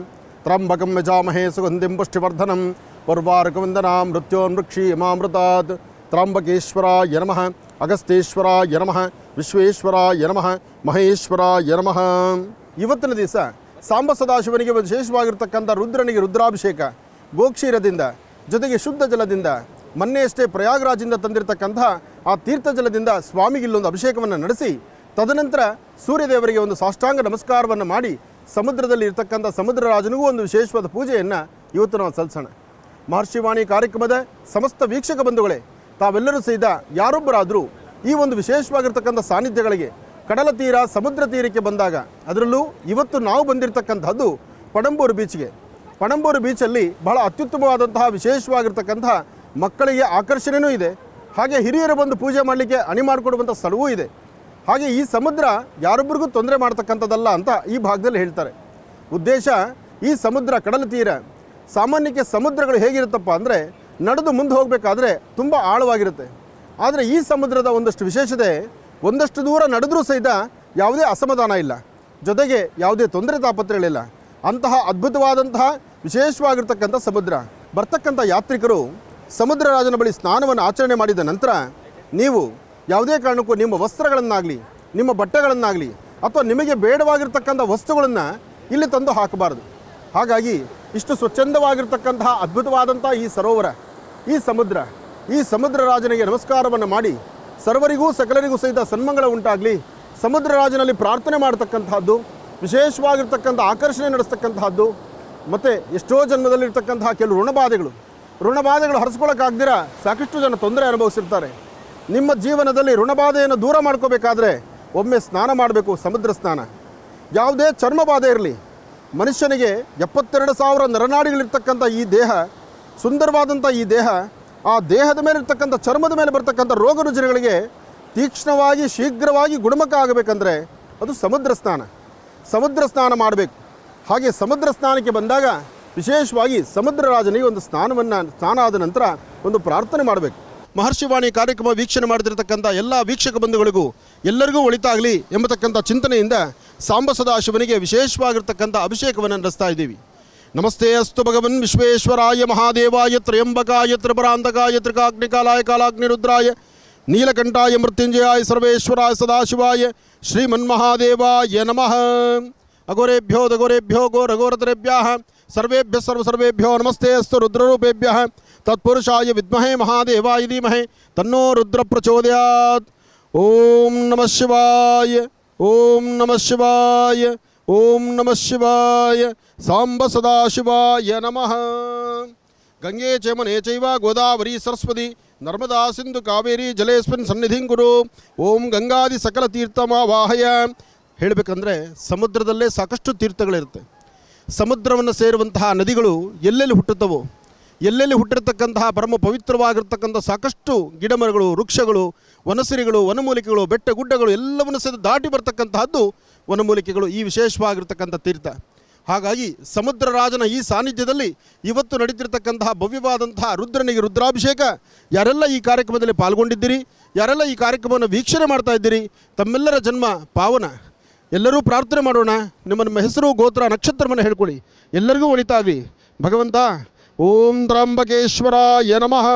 ತ್ರ್ಯಂಬಕಂ ಯಜಾಮಹೇ ಸುಗಂಧಿಂ ಪುಷ್ಟಿವರ್ಧನಂ ಪೂರ್ವಾರ್ಕವಂದನಾಂ ಮೃತ್ಯೋನ್ಮೃಕ್ಷೀಯಮಾಮೃತಾತ್. ತ್ರ್ಯಂಬಕೇಶ್ವರಾಯ ನಮಃ, ಅಗಸ್ತೇಶ್ವರಾಯ ನಮಃ, ವಿಶ್ವೇಶ್ವರಾಯ ನಮಃ, ಮಹೇಶ್ವರಾಯ ನಮಃ. ಇವತ್ತಿನ ದಿವಸ ಸಾಂಬ ಸದಾಶಿವನಿಗೆ ವಿಶೇಷವಾಗಿರ್ತಕ್ಕಂಥ ರುದ್ರನಿಗೆ ರುದ್ರಾಭಿಷೇಕ ಗೋಕ್ಷೀರದಿಂದ, ಜೊತೆಗೆ ಶುದ್ಧ ಜಲದಿಂದ, ಮೊನ್ನೆಯಷ್ಟೇ ಪ್ರಯಾಗ್ರಾಜಿಂದ ತಂದಿರತಕ್ಕಂಥ ಆ ತೀರ್ಥ ಜಲದಿಂದ ಸ್ವಾಮಿಗೆ ಇಲ್ಲೊಂದು ಅಭಿಷೇಕವನ್ನು ನಡೆಸಿ, ತದನಂತರ ಸೂರ್ಯದೇವರಿಗೆ ಒಂದು ಸಾಷ್ಟಾಂಗ ನಮಸ್ಕಾರವನ್ನು ಮಾಡಿ, ಸಮುದ್ರದಲ್ಲಿ ಇರ್ತಕ್ಕಂಥ ಸಮುದ್ರ ರಾಜನಿಗೂ ಒಂದು ವಿಶೇಷವಾದ ಪೂಜೆಯನ್ನು ಇವತ್ತು ನಾವು ಸಲ್ಲಿಸೋಣ. ಮಹರ್ಷಿವಾಣಿ ಕಾರ್ಯಕ್ರಮದ ಸಮಸ್ತ ವೀಕ್ಷಕ ಬಂಧುಗಳೇ, ತಾವೆಲ್ಲರೂ ಸಹಿತ ಯಾರೊಬ್ಬರಾದರೂ ಈ ಒಂದು ವಿಶೇಷವಾಗಿರ್ತಕ್ಕಂಥ ಸಾನ್ನಿಧ್ಯಗಳಿಗೆ, ಕಡಲ ತೀರ, ಸಮುದ್ರ ತೀರಕ್ಕೆ ಬಂದಾಗ, ಅದರಲ್ಲೂ ಇವತ್ತು ನಾವು ಬಂದಿರತಕ್ಕಂಥದ್ದು ಪಣಂಬೂರು ಬೀಚ್ಗೆ. ಪಣಂಬೂರು ಬೀಚಲ್ಲಿ ಬಹಳ ಅತ್ಯುತ್ತಮವಾದಂತಹ ವಿಶೇಷವಾಗಿರ್ತಕ್ಕಂತಹ ಮಕ್ಕಳಿಗೆ ಆಕರ್ಷಣೆಯೂ ಇದೆ. ಹಾಗೆ ಹಿರಿಯರು ಬಂದು ಪೂಜೆ ಮಾಡಲಿಕ್ಕೆ ಅಣಿ ಮಾಡಿಕೊಡುವಂಥ ಸ್ಥಳವೂ ಇದೆ. ಹಾಗೆ ಈ ಸಮುದ್ರ ಯಾರೊಬ್ಬರಿಗೂ ತೊಂದರೆ ಮಾಡ್ತಕ್ಕಂಥದ್ದಲ್ಲ ಅಂತ ಈ ಭಾಗದಲ್ಲಿ ಹೇಳ್ತಾರೆ. ಉದ್ದೇಶ ಈ ಸಮುದ್ರ ಕಡಲ ತೀರ ಸಾಮಾನ್ಯಕ್ಕೆ ಸಮುದ್ರಗಳು ಹೇಗಿರುತ್ತಪ್ಪ ಅಂದರೆ ನಡೆದು ಮುಂದೆ ಹೋಗಬೇಕಾದ್ರೆ ತುಂಬ ಆಳವಾಗಿರುತ್ತೆ. ಆದರೆ ಈ ಸಮುದ್ರದ ಒಂದಷ್ಟು ವಿಶೇಷತೆ, ಒಂದಷ್ಟು ದೂರ ನಡೆದರೂ ಸಹಿತ ಯಾವುದೇ ಅಸಮಾಧಾನ ಇಲ್ಲ, ಜೊತೆಗೆ ಯಾವುದೇ ತೊಂದರೆ ತಾಪತ್ರೆಗಳಿಲ್ಲ. ಅಂತಹ ಅದ್ಭುತವಾದಂತಹ ವಿಶೇಷವಾಗಿರ್ತಕ್ಕಂಥ ಸಮುದ್ರ. ಬರ್ತಕ್ಕಂಥ ಯಾತ್ರಿಕರು ಸಮುದ್ರ ರಾಜನ ಬಳಿ ಸ್ನಾನವನ್ನು ಆಚರಣೆ ಮಾಡಿದ ನಂತರ ನೀವು ಯಾವುದೇ ಕಾರಣಕ್ಕೂ ನಿಮ್ಮ ವಸ್ತ್ರಗಳನ್ನಾಗಲಿ, ನಿಮ್ಮ ಬಟ್ಟೆಗಳನ್ನಾಗಲಿ ಅಥವಾ ನಿಮಗೆ ಬೇಡವಾಗಿರ್ತಕ್ಕಂಥ ವಸ್ತುಗಳನ್ನು ಇಲ್ಲಿ ತಂದು ಹಾಕಬಾರದು. ಹಾಗಾಗಿ ಇಷ್ಟು ಸ್ವಚ್ಛಂದವಾಗಿರ್ತಕ್ಕಂತಹ ಅದ್ಭುತವಾದಂಥ ಈ ಸರೋವರ, ಈ ಸಮುದ್ರ ರಾಜನಿಗೆ ನಮಸ್ಕಾರವನ್ನು ಮಾಡಿ ಸರ್ವರಿಗೂ ಸಕಲರಿಗೂ ಸಹಿತ ಸನ್ಮಂಗಳ ಉಂಟಾಗಲಿ, ಸಮುದ್ರ ರಾಜನಲ್ಲಿ ಪ್ರಾರ್ಥನೆ ಮಾಡತಕ್ಕಂತಹದ್ದು, ವಿಶೇಷವಾಗಿರ್ತಕ್ಕಂಥ ಆಕರ್ಷಣೆ ನಡೆಸ್ತಕ್ಕಂತಹದ್ದು. ಮತ್ತು ಎಷ್ಟೋ ಜನ್ಮದಲ್ಲಿರ್ತಕ್ಕಂತಹ ಕೆಲವು ಋಣಬಾಧೆಗಳು ಹರಿಸ್ಕೊಳ್ಳೋಕ್ಕಾಗ್ದಿರ ಸಾಕಷ್ಟು ಜನ ತೊಂದರೆ ಅನುಭವಿಸಿರ್ತಾರೆ. ನಿಮ್ಮ ಜೀವನದಲ್ಲಿ ಋಣಬಾಧೆಯನ್ನು ದೂರ ಮಾಡ್ಕೋಬೇಕಾದ್ರೆ ಒಮ್ಮೆ ಸ್ನಾನ ಮಾಡಬೇಕು, ಸಮುದ್ರ ಸ್ನಾನ. ಯಾವುದೇ ಚರ್ಮ ಬಾಧೆ ಇರಲಿ, ಮನುಷ್ಯನಿಗೆ 72,000 ನರನಾಡಿಗಳಿರ್ತಕ್ಕಂಥ ಈ ದೇಹ, ಸುಂದರವಾದಂಥ ಈ ದೇಹ, ಆ ದೇಹದ ಮೇಲಿರ್ತಕ್ಕಂಥ ಚರ್ಮದ ಮೇಲೆ ಬರ್ತಕ್ಕಂಥ ರೋಗ ರುಜಿನಗಳಿಗೆ ತೀಕ್ಷ್ಣವಾಗಿ ಶೀಘ್ರವಾಗಿ ಗುಣಮುಖ ಆಗಬೇಕಂದ್ರೆ ಅದು ಸಮುದ್ರ ಸ್ನಾನ ಮಾಡಬೇಕು. ಹಾಗೆ ಸಮುದ್ರ ಸ್ನಾನಕ್ಕೆ ಬಂದಾಗ ವಿಶೇಷವಾಗಿ ಸಮುದ್ರ ರಾಜನಿಗೆ ಒಂದು ಸ್ನಾನ ಆದ ನಂತರ ಒಂದು ಪ್ರಾರ್ಥನೆ ಮಾಡಬೇಕು. ಮಹರ್ಷಿವಾಣಿ ಕಾರ್ಯಕ್ರಮ ವೀಕ್ಷಣೆ ಮಾಡ್ತಿರ್ತಕ್ಕಂಥ ಎಲ್ಲ ವೀಕ್ಷಕ ಬಂಧುಗಳಿಗೂ ಎಲ್ಲರಿಗೂ ಒಳಿತಾಗಲಿ ಎಂಬತಕ್ಕಂಥ ಚಿಂತನೆಯಿಂದ ಸಾಂಬ ಸದಾಶಿವನಿಗೆ ವಿಶೇಷವಾಗಿರ್ತಕ್ಕಂಥ ಅಭಿಷೇಕವನ್ನು ನಡೆಸ್ತಾ ಇದ್ದೀವಿ. ನಮಸ್ತೆ ಅಸ್ತು ಭಗವನ್ ವಿಶ್ವೇಶ್ವರಾಯ ಮಹಾದೇವಾಯ ತ್ರಯಂಬಕಾಯ ತ್ರಿಪುರಾಂತಕಾಯ ತ್ರಿಕಾಗ್ನಿಕಾಲಾಯ ಕಾಲಾಗ್ನಿರುದ್ರಾಯ ನೀಲಕಂಠಾಯ ಮೃತ್ಯುಂಜಯಾಯ ಸರ್ವೇಶ್ವರಾಯ ಸದಾಶಿವಾಯ ಶ್ರೀಮನ್ಮಹಾದೇವಾಯ ನಮಃ. ಅಘೋರೇಭ್ಯೋ ದಘೋರೇಭ್ಯೋ ಘೋರಘೋರತರೇಭ್ಯಃ ಸರ್ವೇಭ್ಯೋ ನಮಸ್ತೆ ಅಸ್ತು ರುದ್ರರೂಪೇಭ್ಯಃ ತತ್ಪುರುಷಾಯ ವಿದ್ಮಹೇ ಮಹಾದೇವಾಯ ಧೀಮಹಿ ತನ್ನೋ ರುದ್ರ ಪ್ರಚೋದಯಾತ್. ಓಂ ನಮಃ ಶಿವಾಯ, ಓಂ ನಮಃ ಶಿವಾಯ, ಓಂ ನಮಃ ಶಿವಾಯ. ಸಾಂಬ ಸದಾಶಿವಾಯ ನಮಃ. ಗಂಗೆ ಚಮನೆ ಚೈವ ಗೋದಾವರಿ ಸರಸ್ವತಿ ನರ್ಮದಾ ಸಿಂಧು ಕಾವೇರಿ ಜಲೇಸ್ಮಿನ್ ಸನ್ನಿಧಿಂ ಕುರು. ಓಂ ಗಂಗಾದಿ ಸಕಲ ತೀರ್ಥಮಾವಾಹಯ. ಹೇಳಬೇಕಂದ್ರೆ ಸಮುದ್ರದಲ್ಲೇ ಸಾಕಷ್ಟು ತೀರ್ಥಗಳಿರುತ್ತೆ. ಸಮುದ್ರವನ್ನು ಸೇರುವಂತಹ ನದಿಗಳು ಎಲ್ಲೆಲ್ಲಿ ಹುಟ್ಟುತ್ತವೋ, ಎಲ್ಲೆಲ್ಲಿ ಹುಟ್ಟಿರ್ತಕ್ಕಂತಹ ಪರಮ ಪವಿತ್ರವಾಗಿರ್ತಕ್ಕಂಥ ಸಾಕಷ್ಟು ಗಿಡಮರಗಳು, ವೃಕ್ಷಗಳು, ವನಸಿರಿಗಳು, ವನಮೂಲಿಕೆಗಳು, ಬೆಟ್ಟ ಗುಡ್ಡಗಳು ಎಲ್ಲವನ್ನು ಸಹ ದಾಟಿ ಬರ್ತಕ್ಕಂತಹದ್ದು ವನಮೂಲಿಕೆಗಳು, ಈ ವಿಶೇಷವಾಗಿರ್ತಕ್ಕಂಥ ತೀರ್ಥ. ಹಾಗಾಗಿ ಸಮುದ್ರ ರಾಜನ ಈ ಸಾನ್ನಿಧ್ಯದಲ್ಲಿ ಇವತ್ತು ನಡೀತಿರ್ತಕ್ಕಂತಹ ಭವ್ಯವಾದಂತಹ ರುದ್ರನಿಗೆ ರುದ್ರಾಭಿಷೇಕ. ಯಾರೆಲ್ಲ ಈ ಕಾರ್ಯಕ್ರಮದಲ್ಲಿ ಪಾಲ್ಗೊಂಡಿದ್ದೀರಿ, ಯಾರೆಲ್ಲ ಈ ಕಾರ್ಯಕ್ರಮವನ್ನು ವೀಕ್ಷಣೆ ಮಾಡ್ತಾ ಇದ್ದೀರಿ, ತಮ್ಮೆಲ್ಲರ ಜನ್ಮ ಪಾವನ. ಎಲ್ಲರೂ ಪ್ರಾರ್ಥನೆ ಮಾಡೋಣ. ನಿಮ್ಮ ಹೆಸರು, ಗೋತ್ರ, ನಕ್ಷತ್ರವನ್ನು ಹೇಳ್ಕೊಳ್ಳಿ. ಎಲ್ಲರಿಗೂ ಒಳಿತಾಗಲಿ. ಭಗವಂತ ಓಂ ತ್ರ್ಯಂಬಕೇಶ್ವರಾಯ ನಮಃ.